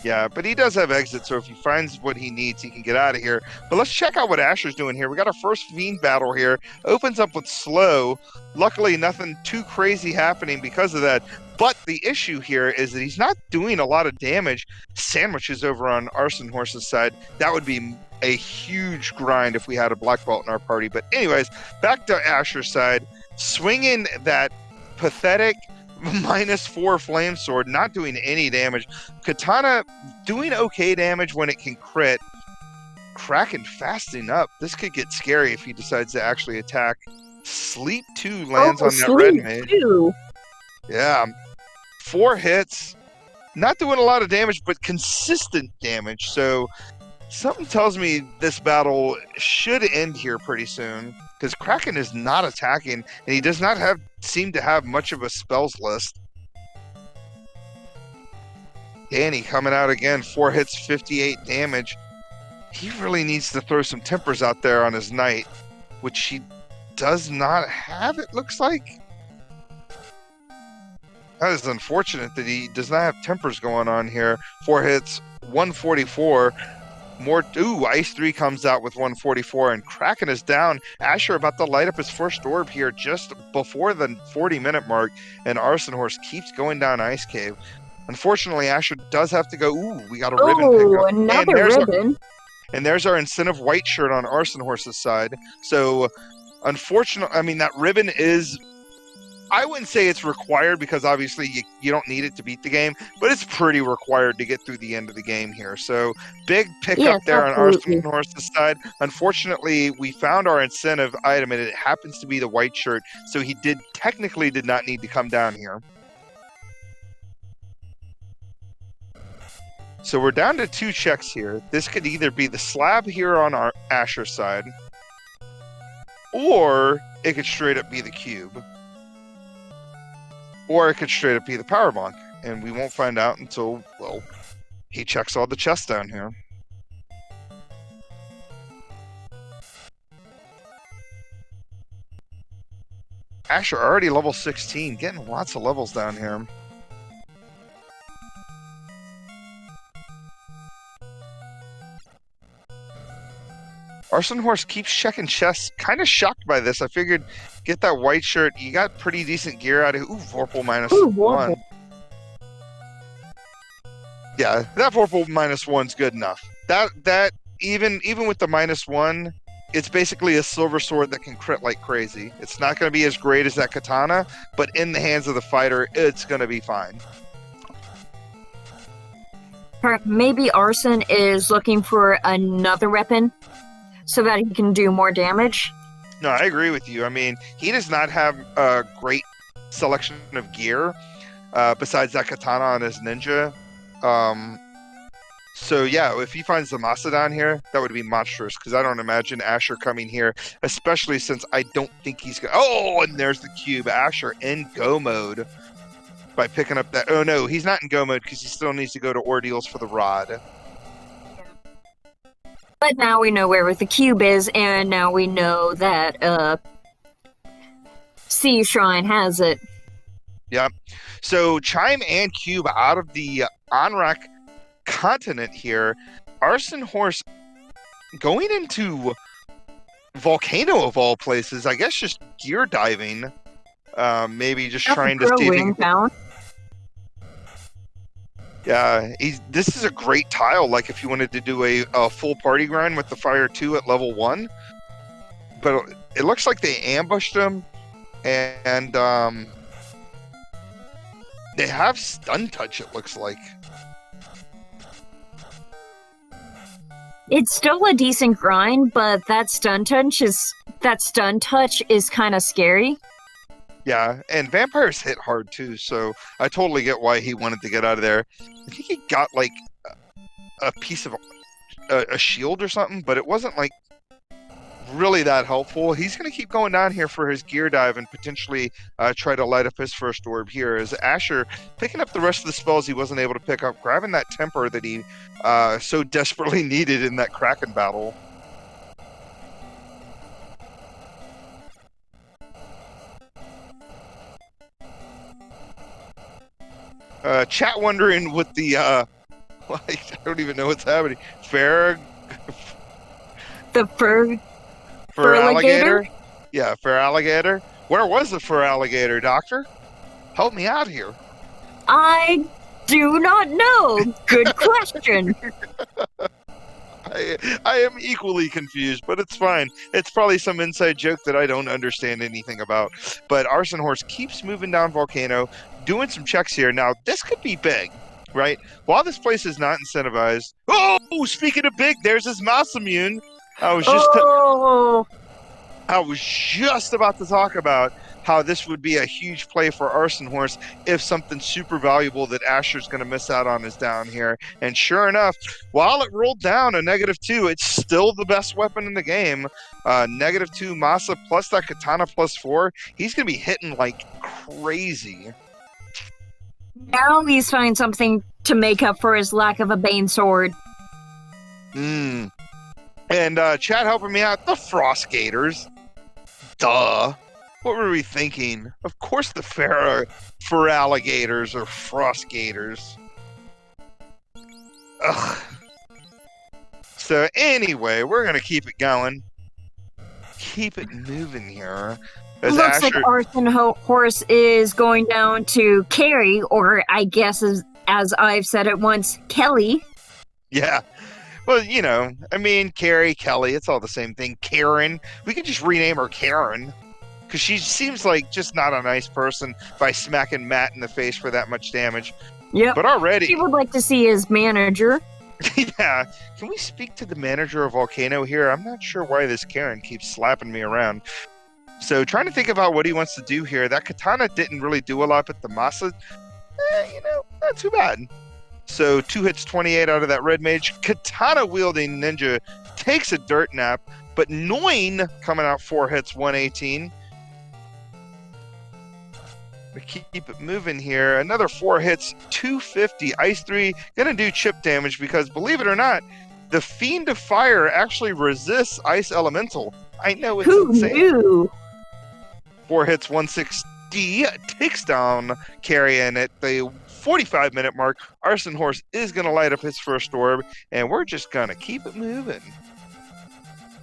Yeah, but he does have exit, so if he finds what he needs, he can get out of here. But let's check out what Asher's doing here. We got our first Fiend battle here. Opens up with slow. Luckily, nothing too crazy happening because of that. But the issue here is that he's not doing a lot of damage. Sandwiches over on ArsonHorse's side. That would be a huge grind if we had a black belt in our party. But anyways, back to Asher's side. Swinging that pathetic -4 flame sword, not doing any damage. Katana doing okay damage when it can crit. Kraken fasting up. This could get scary if he decides to actually attack. Sleep 2 lands on that red mage. Yeah. 4 hits. Not doing a lot of damage, but consistent damage. So something tells me this battle should end here pretty soon, because Kraken is not attacking, and he does not seem to have much of a spells list. Danny coming out again, 4 hits, 58 damage. He really needs to throw some tempers out there on his knight, which he does not have, it looks like. That is unfortunate that he does not have tempers going on here. 4 hits, 144. More. Ice 3 comes out with 144, and Kraken is down. Asher about to light up his first orb here just before the 40-minute mark, and ArsonHorse keeps going down Ice Cave. Unfortunately, Asher does have to go. We got a ribbon pickup. Another ribbon. And there's our incentive white shirt on ArsonHorse's side. So, unfortunately, that ribbon is, I wouldn't say it's required, because obviously you don't need it to beat the game, but it's pretty required to get through the end of the game here. So big pickup there on ArsonHorse's side. Unfortunately, we found our incentive item, and it happens to be the white shirt, so he technically did not need to come down here. So we're down to 2 checks here. This could either be the slab here on our Asher side, or it could straight up be the cube. Or it could straight up be the power bonk, and we won't find out until, well, he checks all the chests down here. Asher already level 16, getting lots of levels down here. ArsonHorse keeps checking chests. Kind of shocked by this. I figured, get that white shirt. You got pretty decent gear out of it. Vorpal -1. Yeah, that Vorpal -1's good enough. That even with the -1, it's basically a silver sword that can crit like crazy. It's not going to be as great as that katana, but in the hands of the fighter, it's going to be fine. Maybe Arson is looking for another weapon so that he can do more damage. No, I agree with you. He does not have a great selection of gear besides that katana on his ninja. So yeah, if he finds the Macedon here, that would be monstrous, because I don't imagine Asher coming here, especially since I don't think he's going to... Oh, and there's the cube. Asher in go mode by picking up that... Oh no, he's not in go mode because he still needs to go to Ordeals for the rod. But now we know where the cube is, and now we know that Sea Shrine has it. Yep. So Chime and Cube out of the Anrak continent here. ArsonHorse going into Volcano of all places. I guess just gear diving. Maybe just trying to see if he can... Yeah, this is a great tile, like if you wanted to do a full party grind with the Fire 2 at level 1. But it looks like they ambushed him, and they have stun touch, it looks like. It's still a decent grind, but that stun touch is kind of scary. Yeah, and vampires hit hard too, so I totally get why he wanted to get out of there. I think he got like a piece of a shield or something, but it wasn't like really that helpful. He's going to keep going down here for his gear dive and potentially try to light up his first orb here as Asher picking up the rest of the spells he wasn't able to pick up, grabbing that temper that he so desperately needed in that Kraken battle. Chat wondering what the I don't even know what's happening. The fur alligator? Yeah, fur alligator. Where was the fur alligator, Doctor? Help me out here. I do not know. Good question. I am equally confused, but it's fine. It's probably some inside joke that I don't understand anything about. But ArsonHorse keeps moving down Volcano, doing some checks here. Now, this could be big, right? While this place is not incentivized. Oh, speaking of big, there's his mouse immune. I was just about to talk about how this would be a huge play for ArsonHorse if something super valuable that Asher's going to miss out on is down here. And sure enough, while it rolled down a -2, it's still the best weapon in the game. -2 Masa plus that Katana +4. He's going to be hitting like crazy. Now he's finding something to make up for his lack of a Bane sword. And Chad helping me out, the Frost Gators. Duh. What were we thinking? Of course the fur alligators are Frost Gators. Ugh. So anyway, we're going to keep it going. Keep it moving here. Looks like ArsonHorse is going down to Carrie, or I guess as I've said it once, Kelly. Yeah. Well, you know, I mean, Carrie, Kelly, it's all the same thing. Karen. We could just rename her Karen. Because she seems like just not a nice person by smacking Matt in the face for that much damage. Yeah. But already... He would like to see his manager. Yeah. Can we speak to the manager of Volcano here? I'm not sure why this Karen keeps slapping me around. So trying to think about what he wants to do here. That Katana didn't really do a lot, but the Masa, not too bad. So 2 hits, 28 out of that Red Mage. Katana-wielding ninja takes a dirt nap, but Noin coming out 4 hits, 118. We keep it moving here. Another 4 hits, 250. Ice 3 gonna do chip damage because, believe it or not, the Fiend of Fire actually resists Ice Elemental. I know it's insane. Who knew? 4 hits, 160. Takes down Carrion at the 45-minute mark. ArsonHorse is gonna light up his first orb, and we're just gonna keep it moving.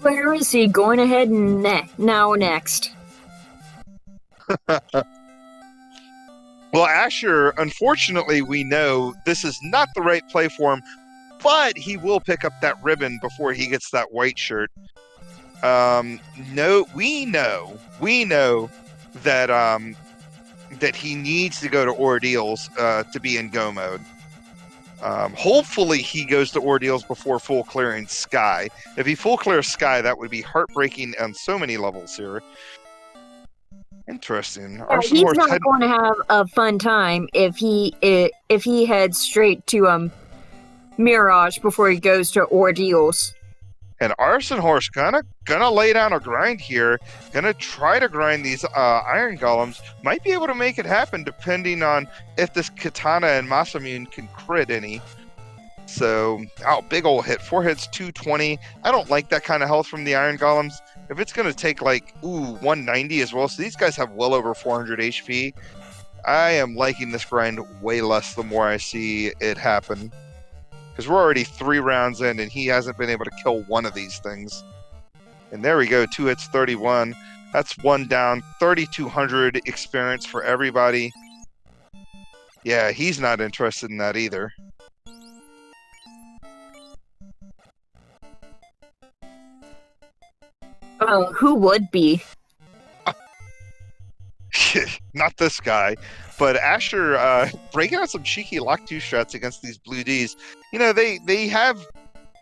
Where is he going ahead now next? Well, Asher, unfortunately, we know this is not the right play for him, but he will pick up that ribbon before he gets that white shirt. No, we know that that he needs to go to Ordeals to be in go mode. Hopefully he goes to Ordeals before full clearing Sky. If he full clears Sky, that would be heartbreaking on so many levels here. Interesting. Yeah, he's not going to have a fun time if he heads straight to Mirage before he goes to Ordeals. And ArsonHorse gonna lay down a grind here. Gonna try to grind these Iron Golems. Might be able to make it happen depending on if this Katana and Masamune can crit any. So, big ol' hit. 4 hits, 220. I don't like that kind of health from the Iron Golems. If it's gonna take 190 as well, so these guys have well over 400 HP. I am liking this grind way less the more I see it happen. Because we're already 3 rounds in, and he hasn't been able to kill one of these things. And there we go, 2 hits, 31. That's 1 down, 3,200 experience for everybody. Yeah, he's not interested in that either. Oh, who would be? Not this guy. But Asher breaking out some cheeky lock 2 strats against these Blue Ds. You know, they have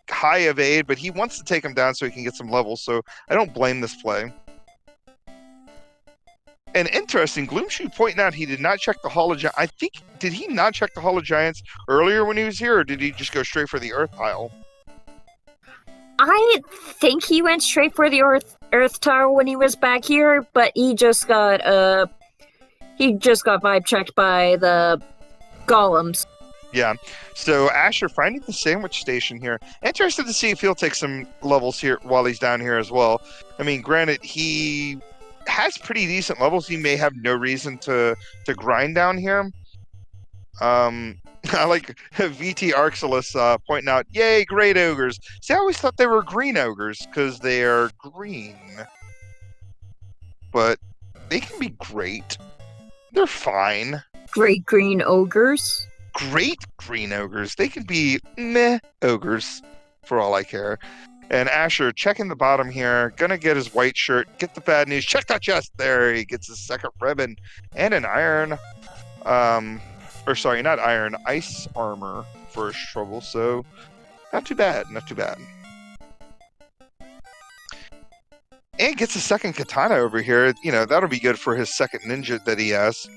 high evade, but he wants to take them down so he can get some levels, so I don't blame this play. And interesting, Gloomshoe pointing out he did not check the Hall of Giants. I think, did he not check the Hall of Giants earlier when he was here, or did he just go straight for the Earth pile? I think he went straight for the Earth Tower when he was back here, but he just got vibe checked by the golems. Yeah. So Asher finding the sandwich station here. Interested to see if he'll take some levels here while he's down here as well. I mean, granted, he has pretty decent levels. He may have no reason to grind down here. I like VT Arxilus pointing out, yay, great ogres. See, I always thought they were green ogres because they are green. But they can be great. They're fine. Great green ogres? Great green ogres. They can be meh ogres for all I care. And Asher checking the bottom here, gonna get his white shirt, get the bad news, check that chest. There, he gets his second ribbon and an iron. Or sorry, not iron, ice armor for his trouble. So not too bad, not too bad. And gets a second katana over here. You know, that'll be good for his second ninja that he has.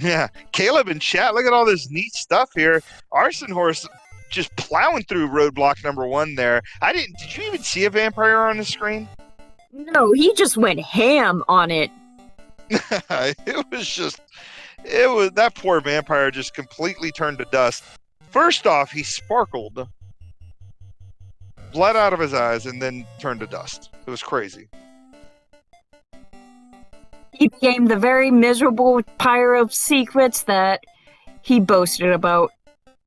Yeah, Caleb in chat, look at all this neat stuff here. ArsonHorse just plowing through roadblock number 1 there. Did you even see a vampire on the screen? No, he just went ham on it. It was that poor vampire just completely turned to dust. First off, he sparkled, blood out of his eyes, and then turned to dust. It was crazy. He became the very miserable pyre of secrets that he boasted about.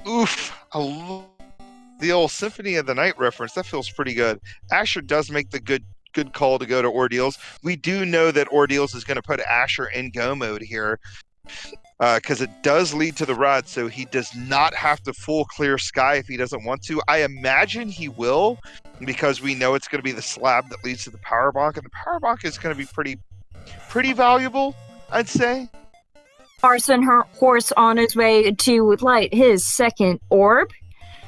Oof. The old Symphony of the Night reference, that feels pretty good. Asher does make the good call to go to Ordeals. We do know that Ordeals is going to put Asher in go mode here because it does lead to the rod, so he does not have to full clear sky if he doesn't want to. I imagine he will, because we know it's going to be the slab that leads to the power bonk, and the power bonk is going to be pretty valuable, I'd say. ArsonHorse on his way to light his second orb.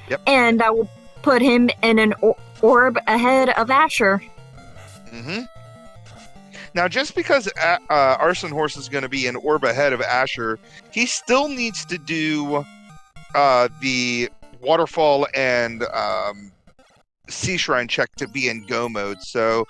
Yep. And I will put him in an orb ahead of Asher. Mm-hmm. Now, just because ArsonHorse is going to be an orb ahead of Asher, he still needs to do the waterfall and sea shrine check to be in go mode. So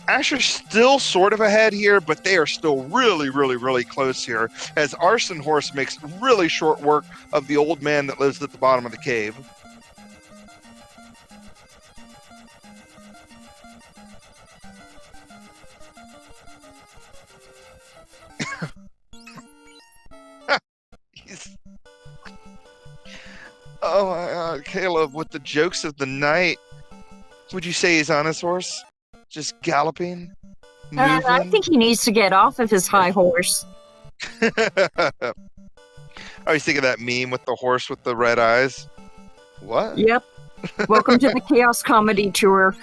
Asher's still sort of ahead here, but they are still really close here, as ArsonHorse makes really short work of the old man that lives at the bottom of the cave. Oh my god, Caleb with the jokes of the night. Would you say he's on his horse? Just galloping? I think he needs to get off of his high horse. I always think of that meme with the horse with the red eyes. What? Yep. Welcome to the Chaos Comedy Tour.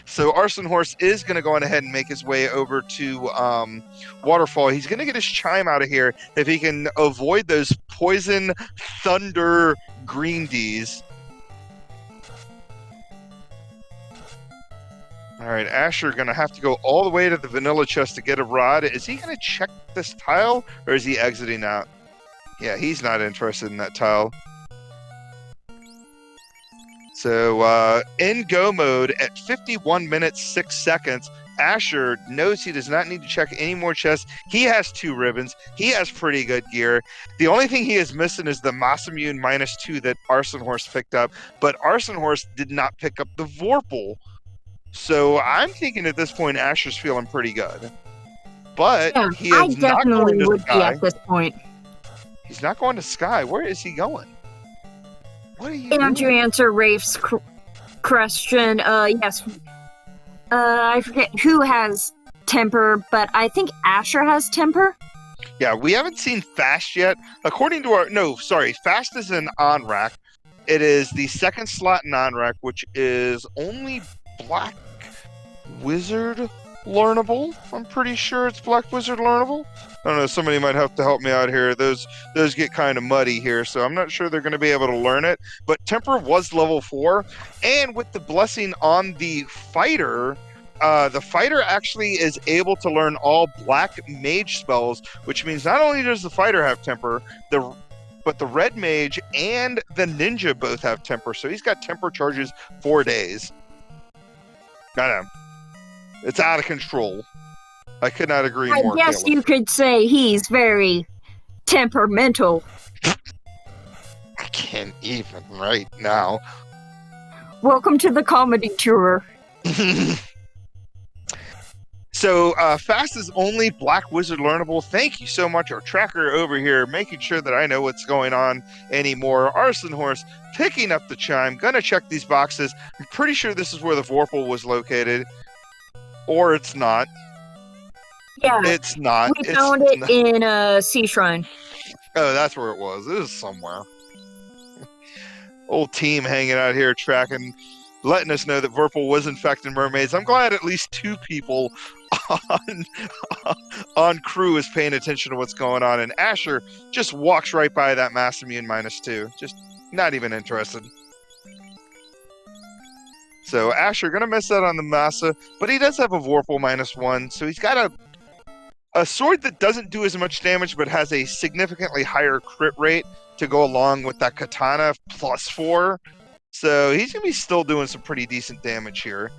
So ArsonHorse is going to go on ahead and make his way over to Waterfall. He's going to get his chime out of here if he can avoid those poison thunder green Ds. All right, Asher going to have to go all the way to the vanilla chest to get a rod. Is he going to check this tile, or is he exiting out? Yeah, he's not interested in that tile. So in go mode at 51 minutes 6 seconds, Asher knows he does not need to check any more chests. He has 2 ribbons. He has pretty good gear. The only thing he is missing is the Masamune -2 that ArsonHorse picked up, but ArsonHorse did not pick up the Vorpal. So I'm thinking at this point Asher's feeling pretty good. But yeah, he is not going to would Sky. Be at this point. He's not going to Sky. Where is he going? What are you And doing? to answer Rafe's question, yes. I forget who has temper, but I think Asher has temper. Yeah, we haven't seen Fast yet. According to our... No, sorry. Fast is an on-rack. It is the second slot in on-rack, which is only Black Wizard learnable. I'm pretty sure it's Black Wizard learnable. I don't know, somebody might have to help me out here. Those get kind of muddy here, so I'm not sure they're going to be able to learn it. But Temper was level 4, and with the blessing on the fighter, the fighter actually is able to learn all black mage spells, which means not only does the fighter have temper, but the red mage and the ninja both have temper. So he's got temper charges 4 days. I know. It's out of control. I could not agree more. I guess Caleb. you could say he's very temperamental. I can't even right now. Welcome to the comedy tour. So, fast is only Black Wizard learnable. Thank you so much, our tracker over here, making sure that I know what's going on anymore. ArsonHorse picking up the chime. Gonna check these boxes. I'm pretty sure this is where the Vorpal was located. Or it's not. Yeah, It's not. we found it in a sea shrine. Oh, that's where it was. It was somewhere. Old team hanging out here tracking, letting us know that Vorpal was infecting mermaids. I'm glad at least 2 people on crew is paying attention to what's going on, and Asher just walks right by that mass immune -2. Just not even interested. So Asher gonna miss out on the Massa, but he does have a Vorpal -1, so he's got a sword that doesn't do as much damage but has a significantly higher crit rate to go along with that katana +4. So he's going to be still doing some pretty decent damage here.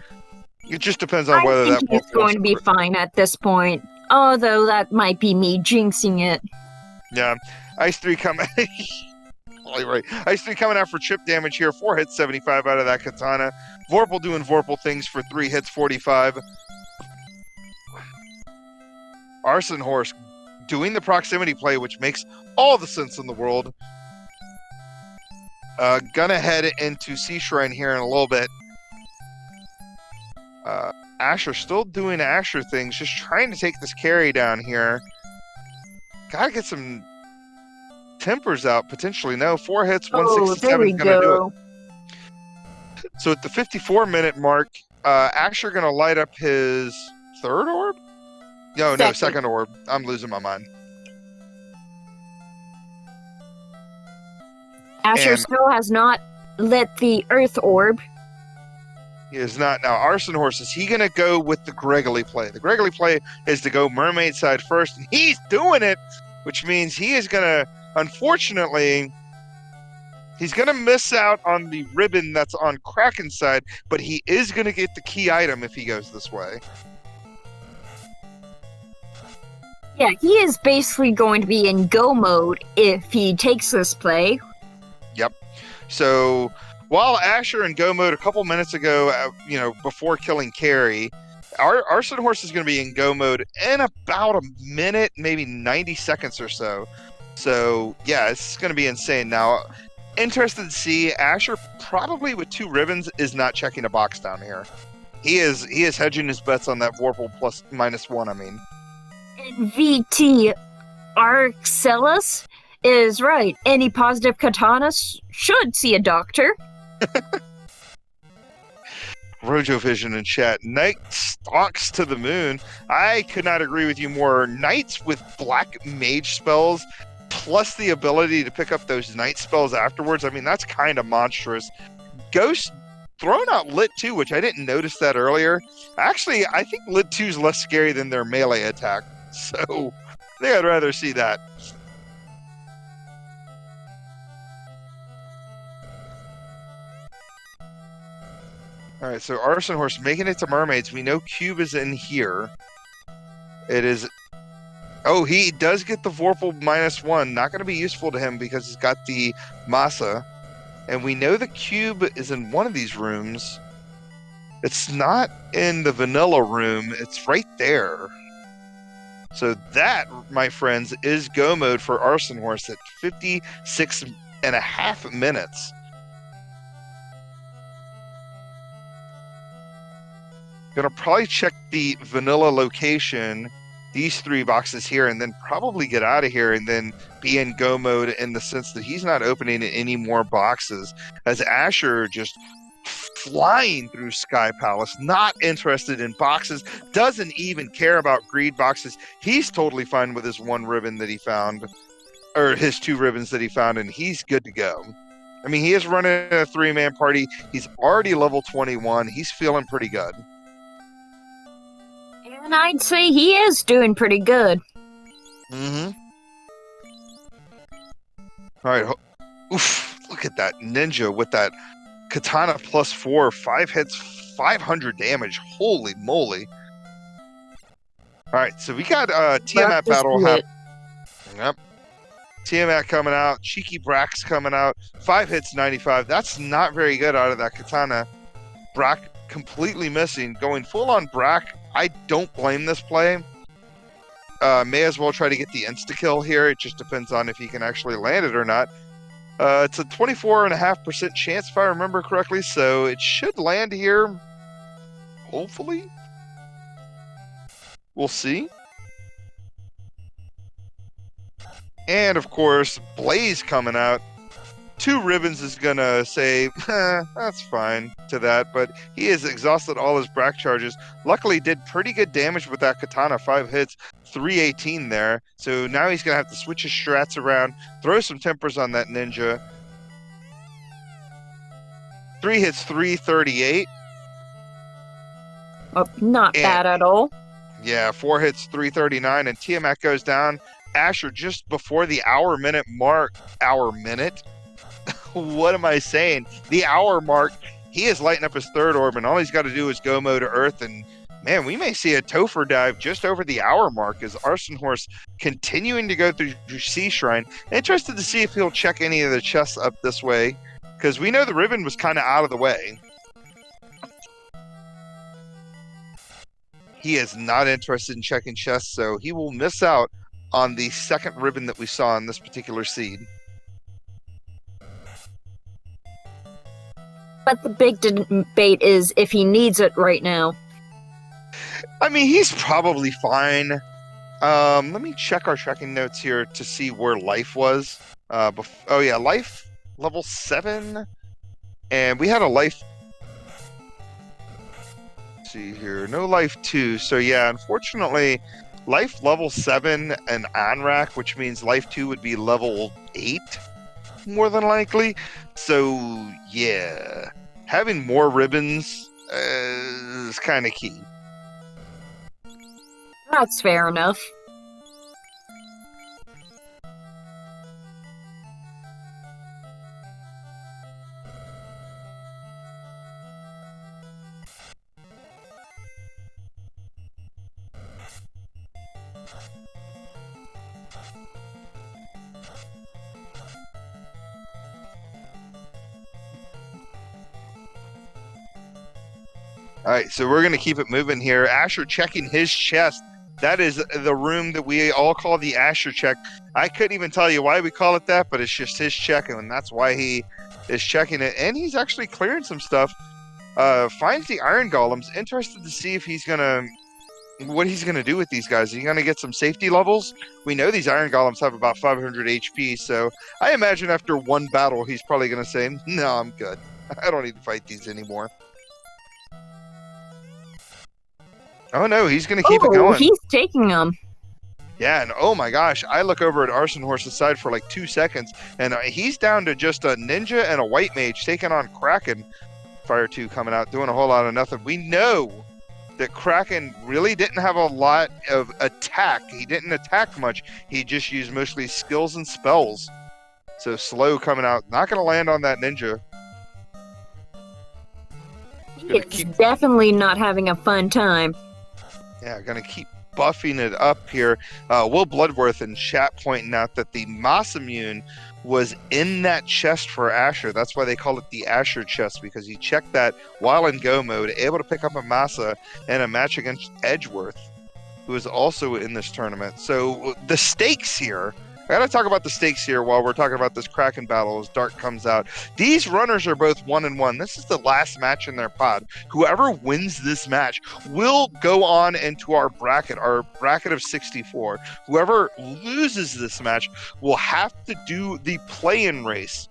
It just depends on whether that... I think he's going to be fine at this point. Although that might be me jinxing it. Yeah. Ice 3 coming... right. Ice 3 coming out for chip damage here. 4 hits, 75 out of that katana. Vorpal doing Vorpal things for 3 hits, 45. ArsonHorse doing the proximity play, which makes all the sense in the world. Gonna head into Sea Shrine here in a little bit. Asher still doing Asher things, just trying to take this carry down here. Gotta get some tempers out, potentially. No, 4 hits, 167 is gonna do it. So at the 54-minute mark, Asher gonna light up his 3rd orb? No, second orb. I'm losing my mind. Asher still has not lit the Earth orb. He is not. Now, ArsonHorse, is he going to go with the Gregory play? The Gregory play is to go mermaid side first, and he's doing it, which means he is going to, unfortunately, he's going to miss out on the ribbon that's on Kraken side, but he is going to get the key item if he goes this way. Yeah, he is basically going to be in go mode if he takes this play. Yep. So while Asher in go mode a couple minutes ago, before killing Carrie, ArsonHorse is going to be in go mode in about a minute, maybe 90 seconds or so. So yeah, it's going to be insane. Now, interested to see Asher probably with 2 ribbons is not checking a box down here. He is hedging his bets on that Vorpal +1. I mean. And VT Arxelis is right. Any positive katanas should see a doctor. Rojo Vision in chat. Knight stalks to the moon. I could not agree with you more. Knights with black mage spells, plus the ability to pick up those night spells afterwards. I mean, that's kind of monstrous. Ghost throwing out Lit 2, which I didn't notice that earlier. Actually, I think Lit 2 is less scary than their melee attack. So, I think I'd rather see that. All right, so ArsonHorse making it to mermaids. We know Cube is in here. It is... Oh, he does get the Vorpal -1. Not going to be useful to him because he's got the Massa. And we know the Cube is in one of these rooms. It's not in the vanilla room. It's right there. So that, my friends, is go mode for ArsonHorse at 56.5 minutes. Gonna probably check the vanilla location, these 3 boxes here, and then probably get out of here and then be in go mode in the sense that he's not opening any more boxes, as Asher just flying through Sky Palace, not interested in boxes, doesn't even care about greed boxes. He's totally fine with his 1 ribbon that he found, or his 2 ribbons that he found, and he's good to go. I mean, he is running a 3-man party. He's already level 21. He's feeling pretty good. And I'd say he is doing pretty good. Mm-hmm. All right. Oof, look at that ninja with that katana +4, 5 hits, 500 damage. Holy moly. All right, so we got Tiamat battle happening. Yep. Tiamat coming out. Cheeky Brack's coming out. 5 hits, 95. That's not very good out of that katana. Brack completely missing. Going full on Brack. I don't blame this play. May as well try to get the insta-kill here. It just depends on if he can actually land it or not. It's a 24.5% chance, if I remember correctly, so it should land here. Hopefully. We'll see. And, of course, Blaze coming out. 2 ribbons is going to say, that's fine to that, but he has exhausted all his Brack charges. Luckily, did pretty good damage with that katana, 5 hits, 318 there. So now he's going to have to switch his strats around, throw some tempers on that ninja. 3 hits, 338. Oh, not bad at all. Yeah, 4 hits, 339, and Tiamat goes down. Asher just before the hour-minute mark. Hour-minute? What am I saying? The hour mark. He is lighting up his 3rd orb, and all he's got to do is go mode to Earth, and man, we may see a Topher dive just over the hour mark as ArsonHorse continuing to go through Sea Shrine. Interested to see if he'll check any of the chests up this way, because we know the ribbon was kind of out of the way. He is not interested in checking chests, so he will miss out on the 2nd ribbon that we saw in this particular seed. But the big debate is if he needs it right now. I mean, he's probably fine. Let me check our tracking notes here to see where life was. Oh yeah, life level 7, and we had a life. Let's see here, no life 2. So yeah, unfortunately, life level 7 and Anrak, which means life 2 would be level 8, more than likely. So yeah, having more ribbons is kind of key. That's fair enough. All right, so we're going to keep it moving here. Asher checking his chest. That is the room that we all call the Asher check. I couldn't even tell you why we call it that, but it's just his check, and that's why he is checking it. And he's actually clearing some stuff. Finds the Iron Golems. Interested to see if he's going to... what he's going to do with these guys. Is he going to get some safety levels? We know these Iron Golems have about 500 HP, so I imagine after one battle, he's probably going to say, no, I'm good. I don't need to fight these anymore. Oh no, he's going to keep it going. He's taking them. Yeah, and oh my gosh, I look over at ArsonHorse's side for like 2 seconds, and he's down to just a ninja and a white mage taking on Kraken. Fire 2 coming out, doing a whole lot of nothing. We know that Kraken really didn't have a lot of attack. He didn't attack much. He just used mostly skills and spells. So slow coming out. Not going to land on that ninja. He's definitely not having a fun time. Yeah, going to keep buffing it up here. Will Bloodworth in chat pointing out that the Masamune was in that chest for Asher. That's why they call it the Asher chest, because he checked that while in go mode, able to pick up a Masa in a match against Edgeworth, who is also in this tournament. So the stakes here, I gotta talk about the stakes here while we're talking about this Kraken battle as Dark comes out. These runners are both 1-1. This is the last match in their pod. Whoever wins this match will go on into our bracket of 64. Whoever loses this match will have to do the play-in race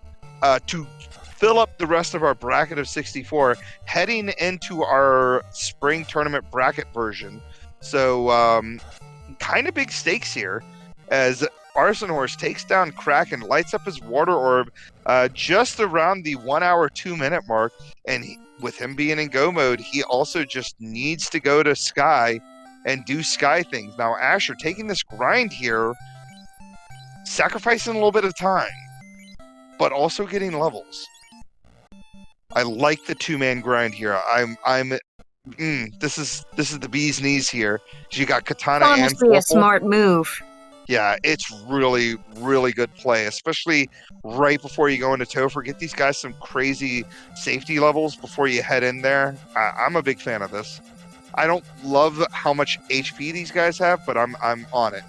to fill up the rest of our bracket of 64, heading into our spring tournament bracket version. So kind of big stakes here as ArsonHorse takes down Kraken, lights up his water orb just around the 1 hour, 2 minute mark. And with him being in go mode, he also just needs to go to Sky and do sky things. Now, Asher taking this grind here, sacrificing a little bit of time, but also getting levels. I like the two-man grind here. This is the bee's knees here. You got Katana and Honestly, a smart move. Yeah, it's really, really good play, especially right before you go into Topher. Get these guys some crazy safety levels before you head in there. I'm a big fan of this. I don't love how much HP these guys have, but I'm on it.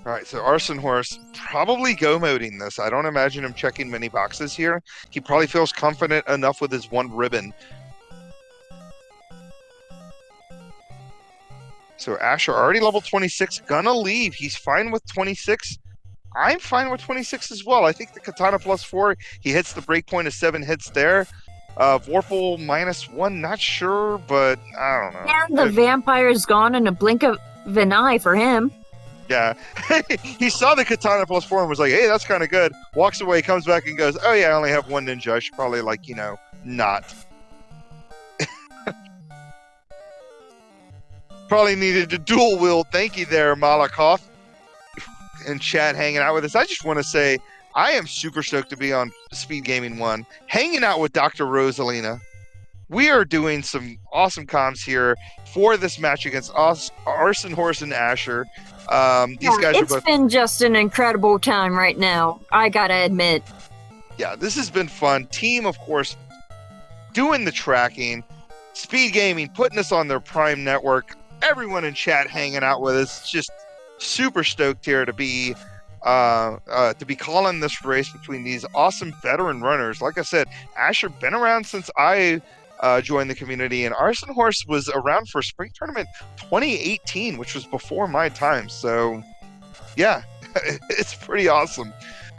All right, so ArsonHorse probably go-moding this. I don't imagine him checking many boxes here. He probably feels confident enough with his one ribbon. So Asher already level 26, gonna leave. He's fine with 26. I'm fine with 26 as well. I think the Katana +4, he hits the breakpoint of 7 hits there. Vorpal -1, not sure, but I don't know. And the vampire's gone in a blink of an eye for him. Yeah. He saw the Katana +4 and was like, hey, that's kind of good. Walks away, comes back and goes, oh yeah, I only have one ninja. I should probably, not. Probably needed to dual wield. Thank you there, Malakoff. And Chad hanging out with us. I just want to say, I am super stoked to be on SpeedGaming 1, hanging out with Dr. Rosalina. We are doing some awesome comms here for this match against ArsonHorse and Asher. These guys are both... It's been just an incredible time right now, I gotta admit. Yeah, this has been fun. Team, of course, doing the tracking. SpeedGaming, putting us on their Prime network. Everyone in chat hanging out with us. Just super stoked here to be calling this race between these awesome veteran runners. Like I said, Asher been around since I joined the community, and ArsonHorse was around for Spring Tournament 2018, which was before my time. So, yeah, it's pretty awesome.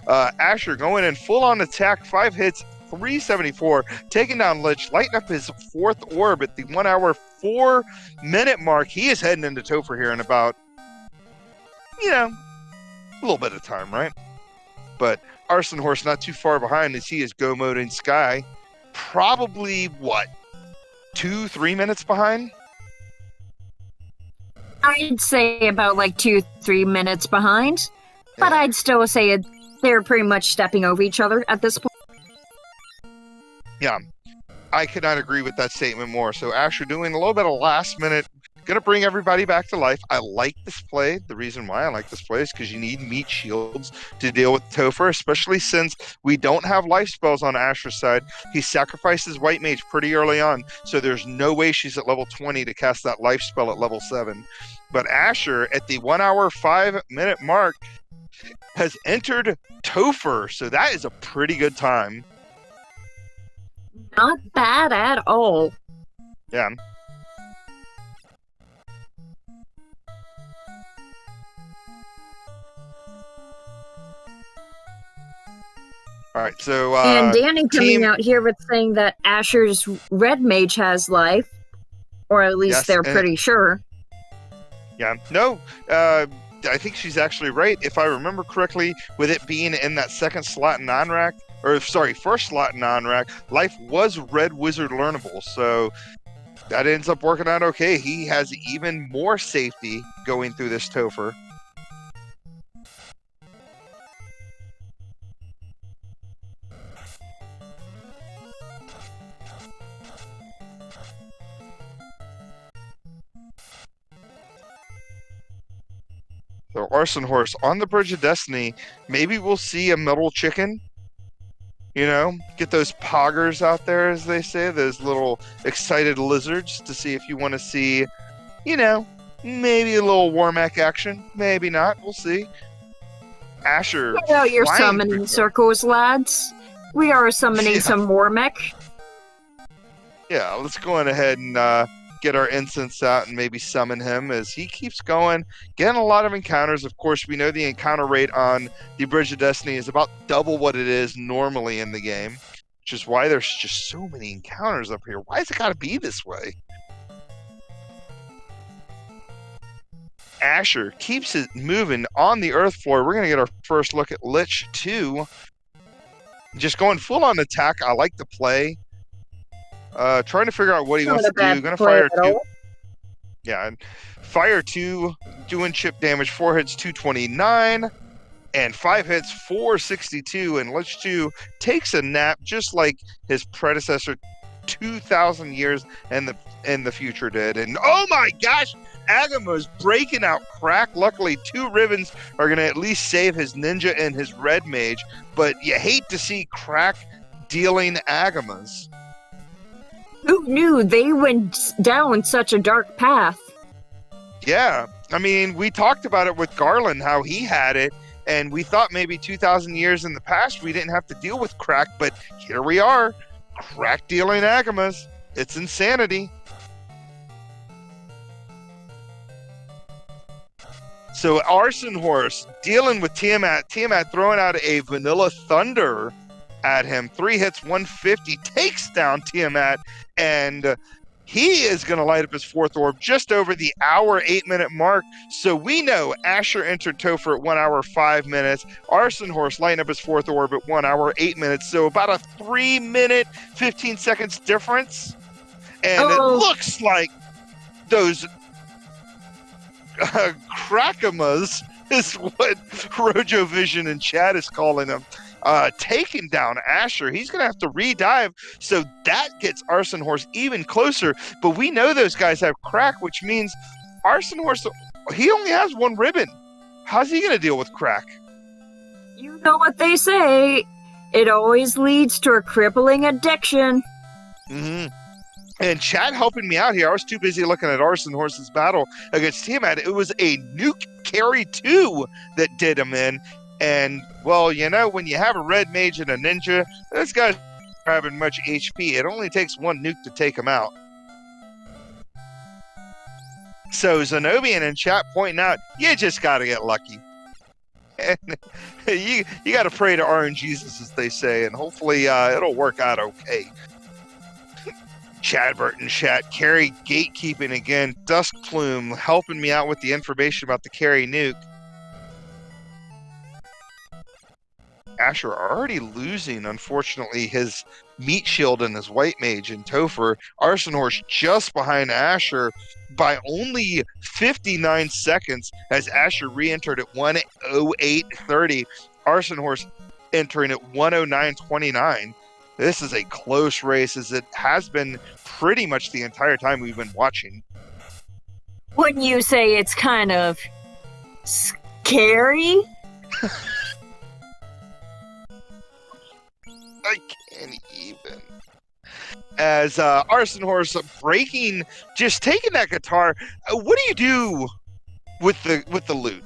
Asher going in full-on attack, 5 hits, 374, taking down Lich, lighting up his 4th orb at the 1 hour, 4 minute mark. He is heading into Topher here in about, a little bit of time, right? But ArsonHorse not too far behind as he is go-moding Sky. Probably, 2-3 minutes behind? I'd say about 2-3 minutes behind, but I'd still say they're pretty much stepping over each other at this point. Yeah, I could not agree with that statement more. So Asher doing a little bit of last minute, gonna bring everybody back to life. I like this play. The reason why I like this play is because you need meat shields to deal with Topher, especially since we don't have life spells on Asher's side. He sacrifices White Mage pretty early on, so there's no way she's at level 20 to cast that life spell at level 7. But Asher, at the 1 hour, 5 minute mark, has entered Topher, so that is a pretty good time. Not bad at all. Yeah. All right, so and Danny coming out here with saying that Asher's red mage has life, or at least they're pretty sure. Yeah, no, I think she's actually right. If I remember correctly, with it being in that second slot non-rack, first slot non-rack, life was red wizard learnable, so that ends up working out okay. He has even more safety going through this Topher. So ArsonHorse on the Bridge of Destiny. Maybe we'll see a metal chicken. Get those poggers out there, as they say, those little excited lizards, to see if you want to see, maybe a little Warmack action. Maybe not. We'll see. Asher. Get out your summoning circles, lads. We are summoning some Warmack. Yeah, let's go on ahead and get our incense out and maybe summon him as he keeps going, getting a lot of encounters. Of course, we know the encounter rate on the Bridge of Destiny is about double what it is normally in the game, which is why there's just so many encounters up here. Why has it got to be this way? Asher keeps it moving on the earth floor. We're going to get our first look at Lich 2. Just going full on attack. I like the play. Trying to figure out what he Not wants a to do. bad Gonna play fire at 2. all. Yeah, and fire 2, doing chip damage, 4 hits, 229, and 5 hits, 462, and Lich 2 takes a nap just like his predecessor 2,000 years in the future did. And oh my gosh, Agama's breaking out crack. Luckily, 2 ribbons are going to at least save his ninja and his red mage, but you hate to see crack dealing Agamas. Who knew they went down such a dark path? Yeah, I mean, we talked about it with Garland, how he had it, and we thought maybe 2,000 years in the past we didn't have to deal with crack, but here we are, crack dealing Agamas. It's insanity. So ArsonHorse dealing with Tiamat. Tiamat throwing out a Vanilla Thunder at him. 3 hits, 150, takes down Tiamat, and he is going to light up his 4th orb just over the hour, 8-minute mark. So we know Asher entered Topher at 1 hour, 5 minutes. ArsonHorse lighting up his 4th orb at 1 hour, 8 minutes. So about a 3-minute, 15 seconds difference. And It looks like those Crackamas is what Rojo Vision and Chad is calling them. Taking down Asher. He's going to have to re-dive, so that gets ArsonHorse even closer. But we know those guys have crack, which means ArsonHorse, he only has 1 ribbon. How's he going to deal with crack? You know what they say. It always leads to a crippling addiction. Mm-hmm. And Chad helping me out here. I was too busy looking at ArsonHorse's battle against Tiamat. It was a nuke carry 2 that did him in. And, well, you know, when you have a red mage and a ninja, those guys are having much HP. It only takes 1 nuke to take them out. So Zenobian in chat pointing out, you just got to get lucky. And you got to pray to RNGesus, as they say, and hopefully it'll work out okay. Chad Burton chat, carry gatekeeping again. Dusk Plume helping me out with the information about the carry nuke. Asher already losing, unfortunately, his meat shield and his white mage in Topher. ArsonHorse just behind Asher by only 59 seconds as Asher re-entered at 1:08:30. ArsonHorse entering at 1:09:29. This is a close race, as it has been pretty much the entire time we've been watching. Wouldn't you say it's kind of scary? I can't even. As ArsonHorse breaking, just taking that guitar. What do you do with the loot?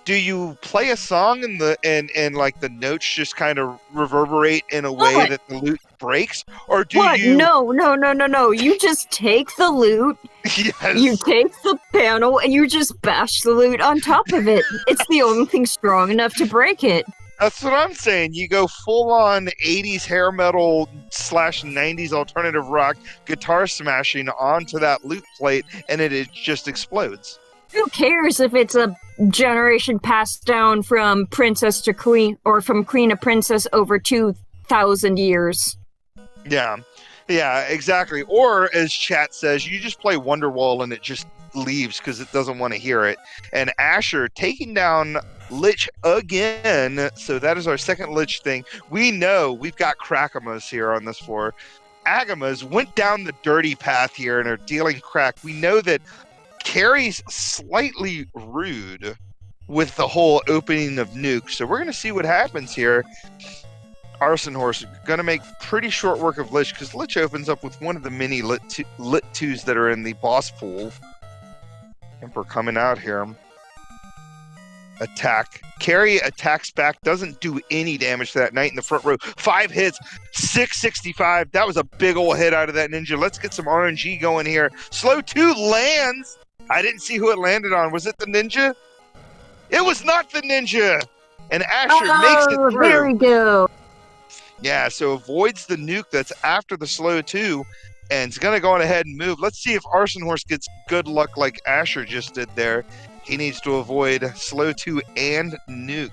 Do you play a song and like the notes just kind of reverberate in a way that the loot breaks, or do you? No. You just take the loot. Yes. You take the panel and you just bash the loot on top of it. It's the only thing strong enough to break it. That's what I'm saying. You go full-on 80s hair metal / 90s alternative rock guitar smashing onto that loot plate, and it just explodes. Who cares if it's a generation passed down from princess to queen, or from queen to princess over 2,000 years? Yeah, exactly. Or, as chat says, you just play Wonderwall and it just leaves because it doesn't want to hear it. And Asher taking down Lich again. So that is our second Lich thing. We know we've got Crackamas here on this floor. Agamas went down the dirty path here and are dealing crack. We know that Carrie's slightly rude with the whole opening of nuke. So we're going to see what happens here. ArsonHorse going to make pretty short work of Lich, because Lich opens up with one of the mini lit 2s that are in the boss pool. Emperor coming out here. Attack. Carrie attacks back, doesn't do any damage to that knight in the front row. 5 hits, 665. That was a big old hit out of that ninja. Let's get some RNG going here. Slow 2 lands. I didn't see who it landed on. Was it the ninja? It was not the ninja. And Asher makes it through. There we go. Yeah, so avoids the nuke that's after the slow 2, and is going to go on ahead and move. Let's see if ArsonHorse gets good luck like Asher just did there. He needs to avoid slow 2 and nuke.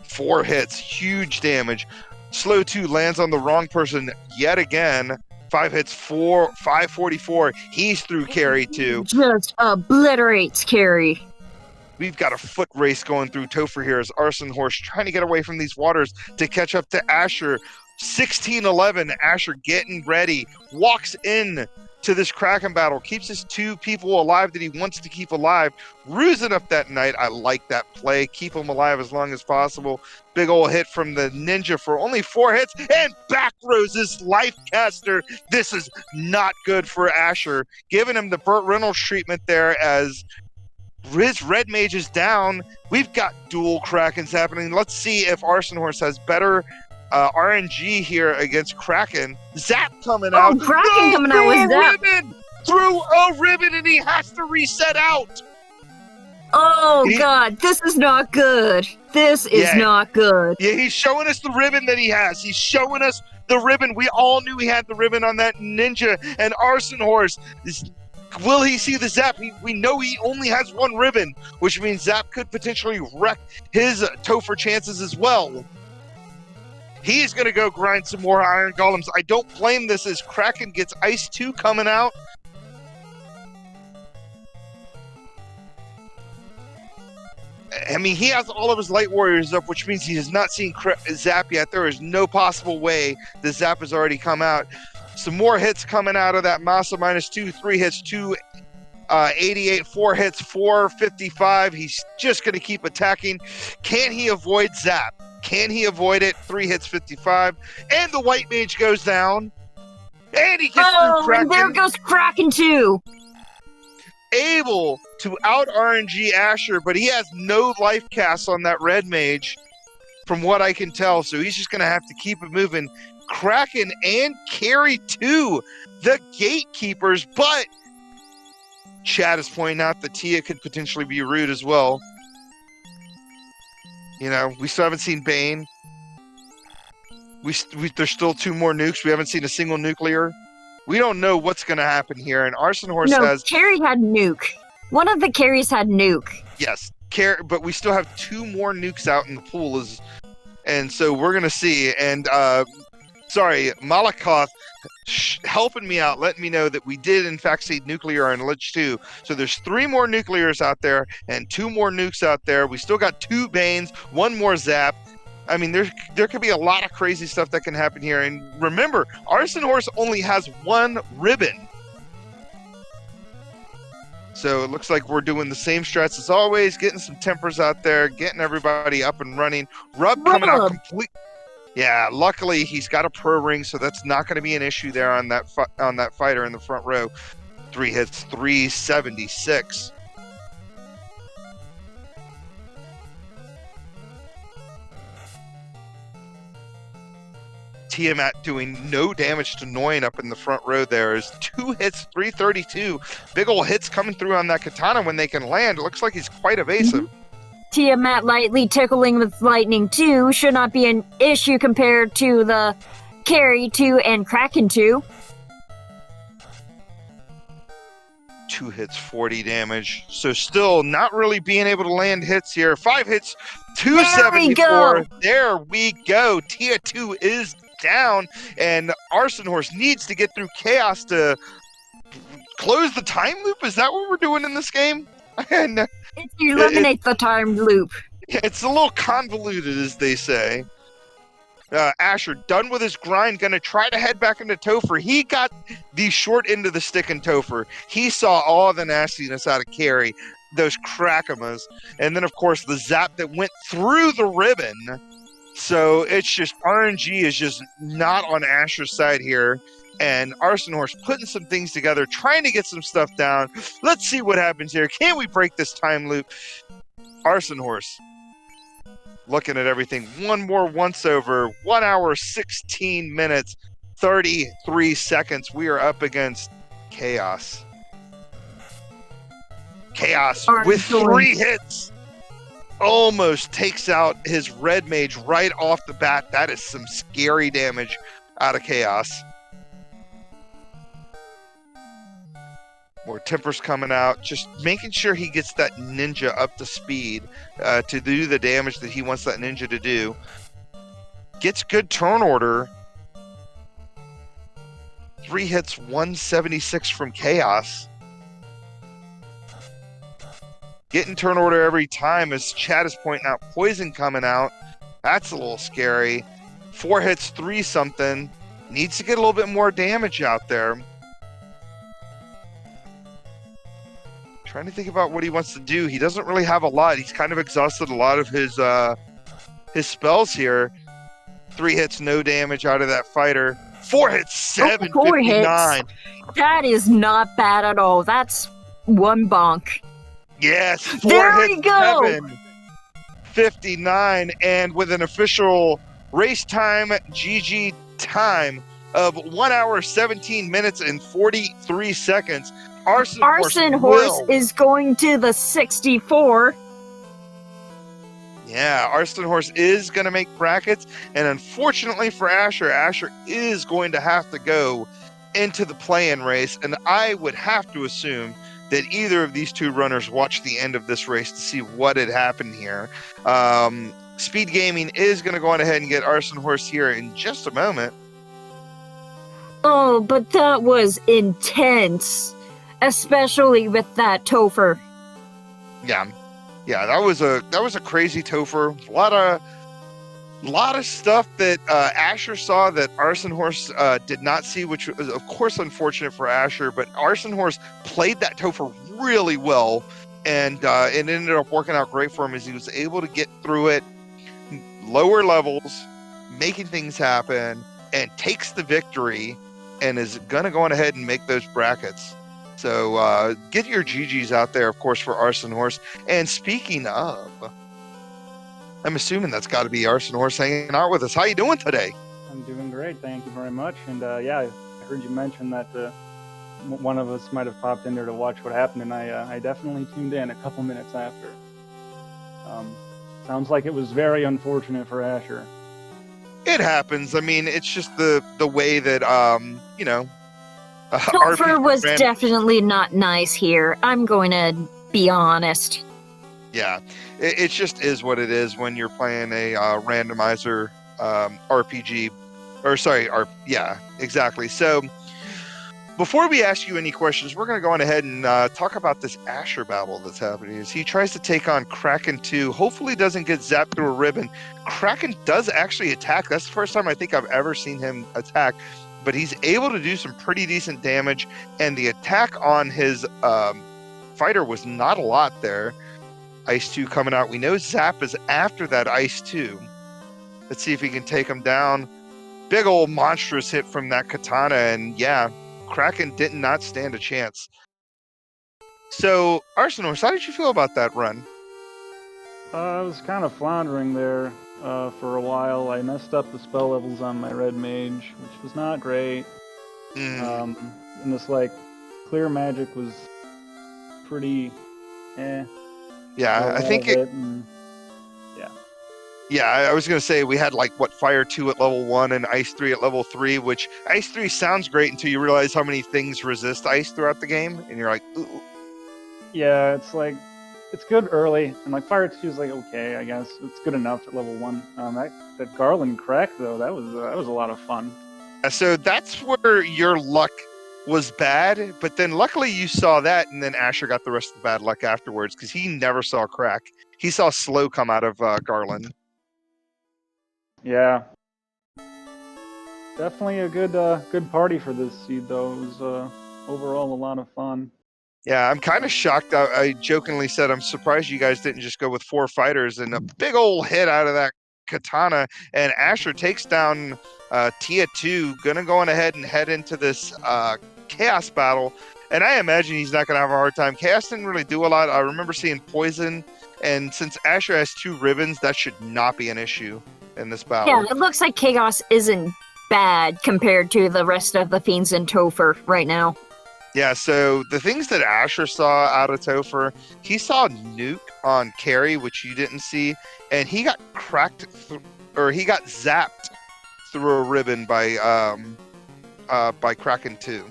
4 hits, huge damage. Slow 2 lands on the wrong person yet again. 5 hits, 544. He's through carry too. Just obliterates carry. We've got a foot race going through Topher here as ArsonHorse trying to get away from these waters to catch up to Asher1611. Asher getting ready, walks in to this Kraken battle, keeps his 2 people alive that he wants to keep alive. Rusing up that knight. I like that play. Keep him alive as long as possible. Big old hit from the ninja for only 4 hits, and back rows his life caster. This is not good for Asher. Giving him the Burt Reynolds treatment there as his red mage is down. We've got dual Krakens happening. Let's see if ArsonHorse has better RNG here against Kraken. Zap coming out. Kraken coming out with Zap. Ribbon! Through a ribbon, and he has to reset out. Oh, God, this is not good. This is not good. Yeah, he's showing us the ribbon that he has. He's showing us the ribbon. We all knew he had the ribbon on that ninja, and ArsonHorse will he see the Zap? We know he only has 1 ribbon, which means Zap could potentially wreck his Topher chances as well. He's going to go grind some more Iron Golems. I don't blame this as Kraken gets Ice 2 coming out. I mean, he has all of his Light Warriors up, which means he has not seen Zap yet. There is no possible way the Zap has already come out. Some more hits coming out of that Masa -2, 3 hits, 288, 4 hits, 455. He's just going to keep attacking. Can he avoid Zap? Can he avoid it? 3 hits, 55. And the white mage goes down. And he gets through Kraken. And there goes Kraken too. Able to out RNG Asher, but he has no life cast on that red mage from what I can tell. So he's just going to have to keep it moving. Kraken and carry too, the gatekeepers, but Chad is pointing out that Tia could potentially be rude as well. You know, we still haven't seen Bane. There's still 2 more nukes. We haven't seen a single nuclear. We don't know what's going to happen here. And ArsonHorse says... No, carry had nuke. One of the carries had nuke. Yes, but we still have 2 more nukes out in the pool. And so we're going to see. And... sorry, Malakoth helping me out, letting me know that we did in fact see nuclear on Lich 2. So there's 3 more nuclears out there and 2 more nukes out there. We still got 2 Banes, 1 more Zap. I mean, there could be a lot of crazy stuff that can happen here. And remember, ArsonHorse only has 1 ribbon. So it looks like we're doing the same strats as always, getting some tempers out there, getting everybody up and running. Rub coming out complete. Yeah, luckily he's got a pro ring, so that's not going to be an issue there on that fighter in the front row. 3 hits, 376. Tiamat doing no damage to Noyan up in the front row there. Is 2 hits, 332. Big ol' hits coming through on that katana when they can land. It looks like he's quite evasive. Tiamat lightly tickling with lightning 2 should not be an issue compared to the carry 2 and Kraken 2. 2 hits, 40 damage. So still not really being able to land hits here. 5 hits, 274. There we go. Tia 2 is down, and ArsonHorse needs to get through Chaos to close the time loop. Is that what we're doing in this game? It's eliminate the time loop. It's a little convoluted, as they say. Asher, done with his grind, gonna try to head back into Topher. He got the short end of the stick in Topher. He saw all the nastiness out of carry, those Krakamas, and then, of course, the Zap that went through the ribbon. So it's just RNG is just not on Asher's side here. And ArsonHorse putting some things together, trying to get some stuff down. Let's see what happens here. Can we break this time loop? ArsonHorse looking at everything. One more once over. 1 hour, 16 minutes, 33 seconds. We are up against Chaos. Chaos with 3 hits. Almost takes out his red mage right off the bat. That is some scary damage out of Chaos. More tempers coming out, just making sure he gets that ninja up to speed to do the damage that he wants that ninja to do. Gets good turn order. 3 hits, 176 from Chaos. Getting turn order every time, as Chad is pointing out, poison coming out. That's a little scary. 4 hits, 3 something. Needs to get a little bit more damage out there. Trying to think about what he wants to do. He doesn't really have a lot. He's kind of exhausted a lot of his spells here. 3 hits, no damage out of that fighter. 4 hits, 759. That is not bad at all. That's one bonk. Yes, 4 there hits, we go. 759, and with an official race time GG time of 1 hour, 17 minutes, and 43 seconds. ArsonHorse is going to the 64. Yeah, ArsonHorse is going to make brackets, and unfortunately for Asher, Asher is going to have to go into the play-in race, and I would have to assume that either of these two runners watched the end of this race to see what had happened here. SpeedGaming is going to go on ahead and get ArsonHorse here in just a moment. Oh, but that was intense, especially with that Topher. Yeah, that was a crazy Topher. A lot of stuff that Asher saw that ArsonHorse did not see, which was of course unfortunate for Asher. But ArsonHorse played that Topher really well, and it ended up working out great for him as he was able to get through it, lower levels, making things happen, and takes the victory, and is gonna go on ahead and make those brackets. So get your GGs out there, of course, for ArsonHorse. And speaking of, I'm assuming that's got to be ArsonHorse hanging out with us. How you doing today? I'm doing great, thank you very much. And yeah, I heard you mention that one of us might have popped in there to watch what happened, and I definitely tuned in a couple minutes after. Sounds like it was very unfortunate for Asher. It happens. I mean, it's just the way that Topher was definitely not nice here. I'm going to be honest. Yeah, it just is what it is when you're playing a randomizer RPG. Yeah, exactly. So before we ask you any questions, we're going to go on ahead and talk about this Asher battle that's happening. As he tries to take on Kraken 2, hopefully doesn't get zapped through a ribbon. Kraken does actually attack. That's the first time I think I've ever seen him attack. But he's able to do some pretty decent damage, and the attack on his fighter was not a lot there. Ice 2 coming out. We know Zap is after that Ice 2. Let's see if he can take him down. Big old monstrous hit from that katana, and yeah, Kraken did not stand a chance. So, ArsonHorse, how did you feel about that run? I was kind of floundering there for a while. I messed up the spell levels on my red mage, which was not great. And this clear magic was pretty Yeah, I think it. Yeah, I was going to say we had Fire 2 at level 1 and Ice 3 at level 3, which Ice 3 sounds great until you realize how many things resist Ice throughout the game, and you're like, ooh. Yeah, it's good early, and Fire 2 is okay, I guess. It's good enough at level 1. That Garland crack, though, that was a lot of fun. So that's where your luck was bad, but then luckily you saw that, and then Asher got the rest of the bad luck afterwards, because he never saw crack. He saw slow come out of Garland. Yeah. Definitely a good party for this seed, though. It was overall a lot of fun. Yeah, I'm kind of shocked. I jokingly said I'm surprised you guys didn't just go with 4 fighters and a big old hit out of that katana, and Asher takes down Tia 2, gonna go on ahead and head into this Chaos battle, and I imagine he's not gonna have a hard time. Chaos didn't really do a lot. I remember seeing poison, and since Asher has 2 ribbons, that should not be an issue in this battle. Yeah, it looks like Chaos isn't bad compared to the rest of the Fiends in Topher right now. Yeah, so the things that Asher saw out of Topher, he saw Nuke on Carry, which you didn't see, and he got he got zapped through a ribbon by Kraken 2.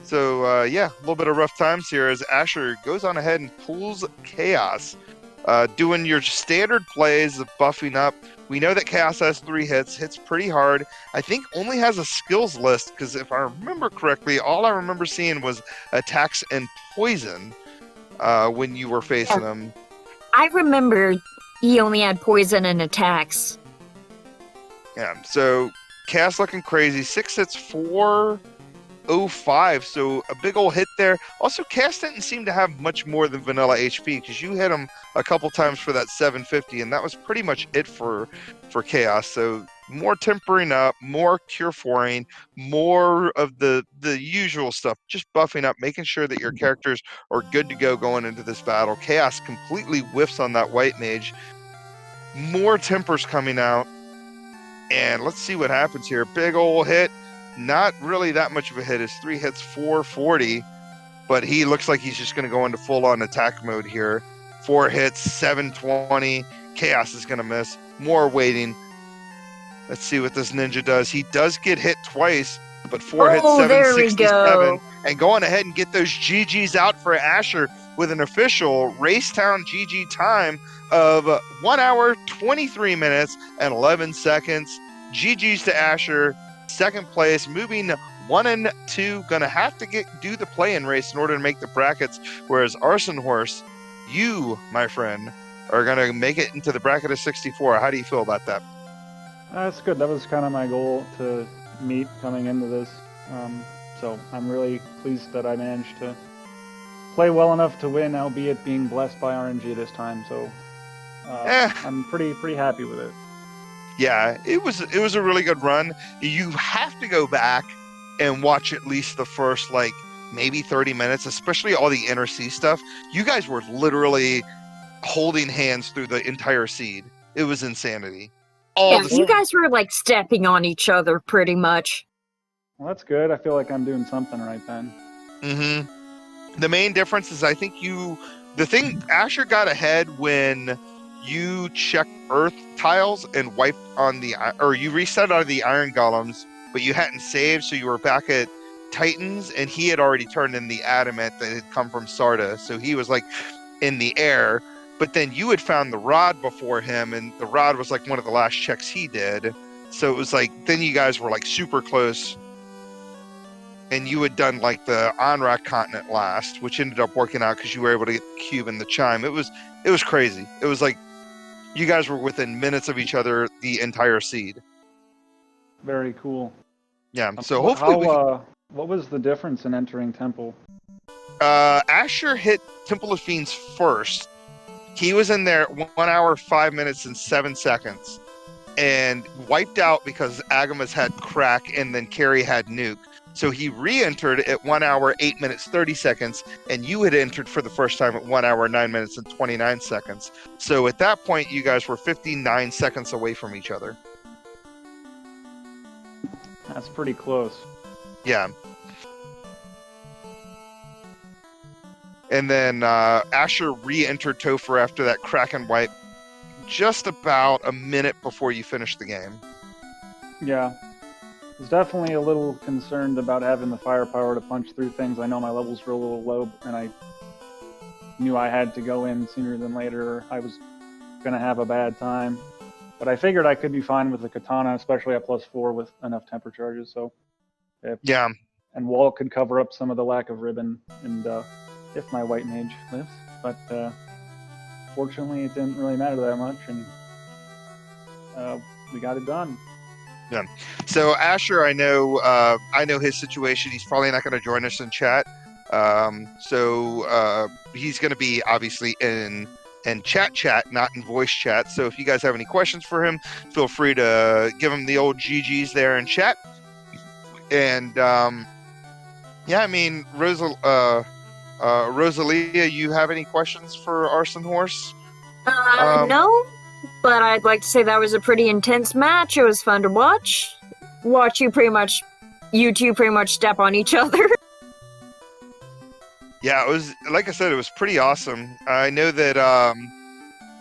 So yeah, a little bit of rough times here as Asher goes on ahead and pulls Chaos, doing your standard plays of buffing up. We know that Chaos has 3 hits pretty hard. I think only has a skills list, because if I remember correctly, all I remember seeing was attacks and poison when you were facing him. I remember he only had poison and attacks. Yeah, so Chaos looking crazy. 6 hits, 405, so a big old hit there. Also, Chaos didn't seem to have much more than vanilla HP, because you hit him a couple times for that 750, and that was pretty much it for Chaos. So more tempering up, more cure foring, more of the usual stuff, just buffing up, making sure that your characters are good to go going into this battle. Chaos completely whiffs on that white mage. More tempers coming out. And let's see what happens here. Big old hit. Not really that much of a hit. His 3 hits, 440. But he looks like he's just going to go into full-on attack mode here. 4 hits, 720. Chaos is going to miss. More waiting. Let's see what this ninja does. He does get hit twice, but 4 hits, 767. And going ahead and get those GGs out for Asher with an official Racetown GG time of 1 hour, 23 minutes, and 11 seconds. GG's to Asher. Second place, moving 1 and 2. Gonna have to do the play-in race in order to make the brackets. Whereas ArsonHorse, you, my friend, are gonna make it into the bracket of 64. How do you feel about that? That's good. That was kind of my goal to meet coming into this. So I'm really pleased that I managed to play well enough to win, albeit being blessed by RNG this time. So I'm pretty happy with it. Yeah, it was a really good run. You have to go back and watch at least the first maybe 30 minutes, especially all the inner sea stuff. You guys were literally holding hands through the entire seed. It was insanity. You guys were stepping on each other pretty much. Well, that's good. I feel like I'm doing something right then. Mm-hmm. The main difference is I think Asher got ahead when you checked earth tiles and wiped on you reset out of the iron golems, but you hadn't saved, so you were back at Titans, and he had already turned in the adamant that had come from Sarda, so he was in the air. But then you had found the rod before him, and the rod was one of the last checks he did. So it was then you guys were super close. And you had done the Onrak continent last, which ended up working out because you were able to get the cube and the chime. It was crazy. It was you guys were within minutes of each other the entire seed. Very cool. Yeah. So hopefully what was the difference in entering Temple? Asher hit Temple of Fiends first. He was in there 1 hour, 5 minutes, and 7 seconds, and wiped out because Agamas had crack and then Carrie had nuke. So he re-entered at 1 hour, 8 minutes, 30 seconds, and you had entered for the first time at 1 hour, 9 minutes, and 29 seconds. So at that point, you guys were 59 seconds away from each other. That's pretty close. Yeah. And then Asher re-entered Topher after that Kraken wipe just about a minute before you finished the game. Yeah. I was definitely a little concerned about having the firepower to punch through things. I know my levels were a little low, and I knew I had to go in sooner than later, or I was going to have a bad time. But I figured I could be fine with the katana, especially at +4 with enough temper charges. So, yeah. And Walt could cover up some of the lack of ribbon, and if my white mage lives. But fortunately, it didn't really matter that much, and we got it done. Yeah. So Asher, I know his situation. He's probably not going to join us in chat. So he's going to be obviously in chat, not in voice chat. So if you guys have any questions for him, feel free to give him the old GGs there in chat. And Rosalia, you have any questions for ArsonHorse? No, but I'd like to say that was a pretty intense match. It was fun to watch. You two pretty much step on each other. Yeah, it was, like I said, it was pretty awesome. I know that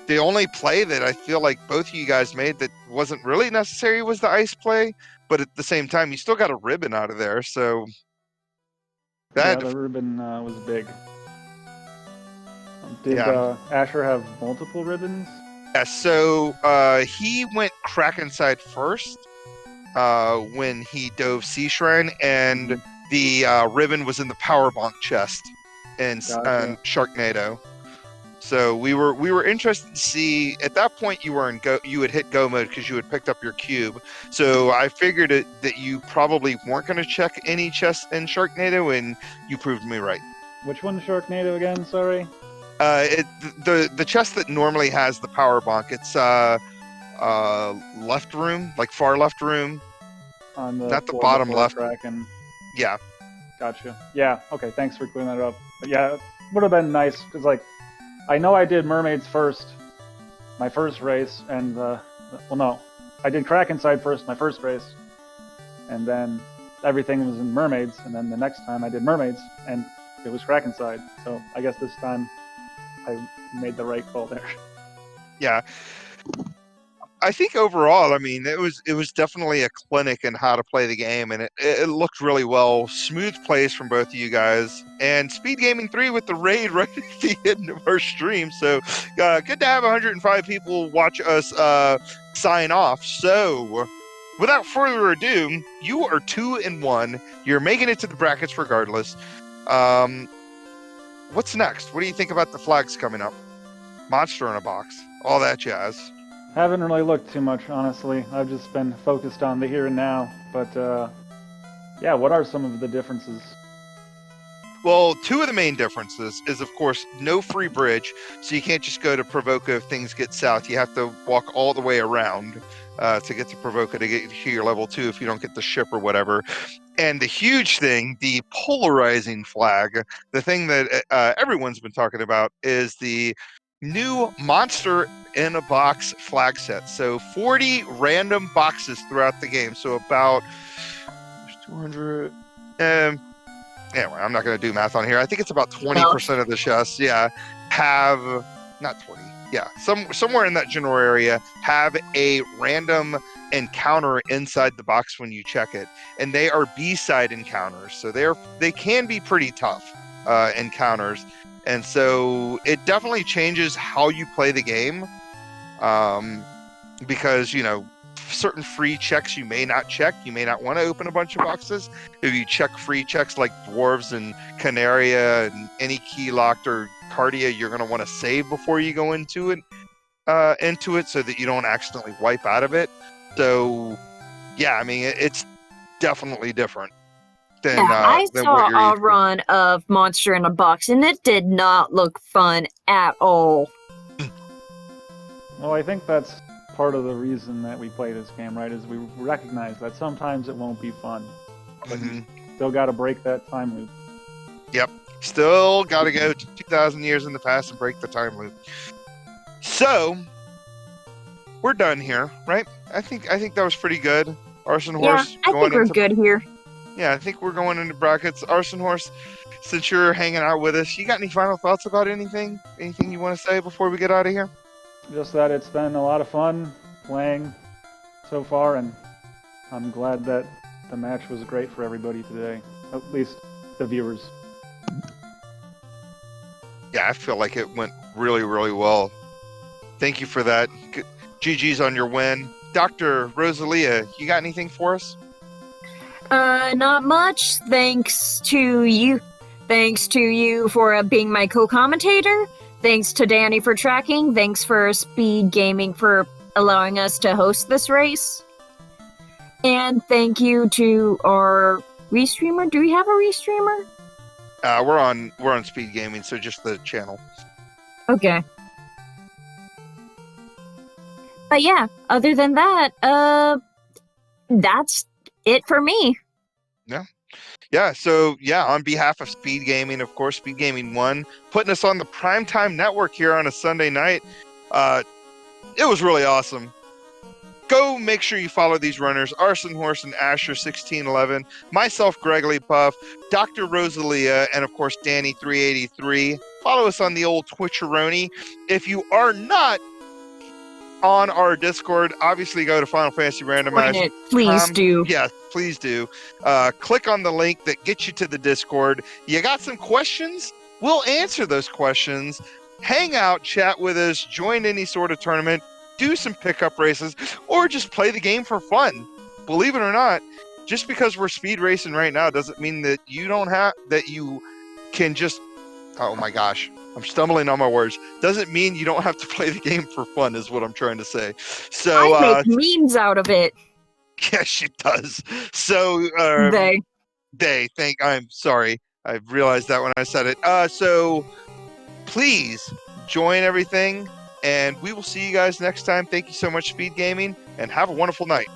the only play that I feel like both of you guys made that wasn't really necessary was the ice play, but at the same time, you still got a ribbon out of there, so... the ribbon was big. Did Asher have multiple ribbons? Yeah, so he went Krakenside first when he dove Sea Shrine, and the ribbon was in the Power Bonk chest in Gotcha. Sharknado. So we were interested to see. At that point, you were in go. You had hit go mode because you had picked up your cube. So I figured that you probably weren't going to check any chests in Sharknado, and you proved me right. Which one's Sharknado again? Sorry. The chest that normally has the power bonk. It's left room, like far left room. On the Not the bottom left. Kraken. Yeah. Gotcha. Yeah. Okay. Thanks for clearing that up. But yeah, it would have been nice because like I know I did mermaids first, my first race, and well, no, I did Krakenside first, my first race, and then everything was in mermaids, and then the next time I did mermaids, and it was Krakenside. So I guess this time I made the right call there. Yeah. I think overall, I mean, it was definitely a clinic in how to play the game, and it looked really well. Smooth plays from both of you guys, and SpeedGaming 3 with the raid right at the end of our stream. So good to have 105 people watch us sign off. So without further ado, you are 2-1. You're making it to the brackets regardless. What's next? What do you think about the flags coming up? Monster in a box, all that jazz. Haven't really looked too much, honestly. I've just been focused on the here and now. But yeah, what are some of the differences? Well, two of the main differences is, of course, no free bridge, so you can't just go to Provoca if things get south. You have to walk all the way around to get to Provoca to get to your level 2 if you don't get the ship or whatever. And the huge thing, the polarizing flag, the thing that everyone's been talking about is the new Monster in a Box flag set. So 40 random boxes throughout the game. So about 200. Anyway, I'm not going to do math on here. I think it's about 20% of the chests, have not 20. Yeah, somewhere in that general area have a random encounter inside the box when you check it, and they are B-side encounters. So they can be pretty tough encounters. And so it definitely changes how you play the game, because, you know, certain free checks you may not check. You may not want to open a bunch of boxes. If you check free checks like Dwarves and Canaria and any key locked or Cardia, you're going to want to save before you go into it so that you don't accidentally wipe out of it. So, yeah, I mean, it's definitely different. I saw a run of Monster in a Box, and it did not look fun at all. Well, I think that's part of the reason that we play this game, right? Is we recognize that sometimes it won't be fun. But you still got to break that time loop. Yep. Still got to go to 2,000 years in the past and break the time loop. So, we're done here, right? I think that was pretty good. ArsonHorse. Yeah, I think we're good here. Yeah, I think we're going into brackets. ArsonHorse, since you're hanging out with us, you got any final thoughts about anything? Anything you want to say before we get out of here? Just that it's been a lot of fun playing so far, and I'm glad that the match was great for everybody today, at least the viewers. Yeah, I feel like it went really, really well. Thank you for that. GG's on your win. Dr. Rosalia, you got anything for us? Not much. Thanks to you for being my co-commentator. Thanks to Danny for tracking. Thanks for SpeedGaming for allowing us to host this race. And thank you to our restreamer. Do we have a restreamer? We're on SpeedGaming, so just the channel. Okay. But yeah, other than that, that's it for me. Yeah, so on behalf of SpeedGaming, of course, SpeedGaming 1, putting us on the primetime network here on a Sunday night. It was really awesome. Go make sure you follow these runners, ArsonHorse and Asher1611, myself, Gregory Puff, Dr. Rosalia, and of course, Danny383. Follow us on the old Twitcheroni. If you are not on our Discord, obviously go to Final Fantasy Randomizer. Please do. Yes, please do. Click on the link that gets you to the Discord. You got some questions? We'll answer those questions hang out, chat with us, join any sort of tournament, do some pickup races, or just play the game for fun. Believe it or not, just because we're speed racing right now doesn't mean that you can just, oh my gosh, I'm stumbling on my words. Doesn't mean you don't have to play the game for fun is what I'm trying to say. So I make memes out of it. yes, she does. So I'm sorry. I realized that when I said it. So please join everything, and we will see you guys next time. Thank you so much, Speed Gaming, and have a wonderful night.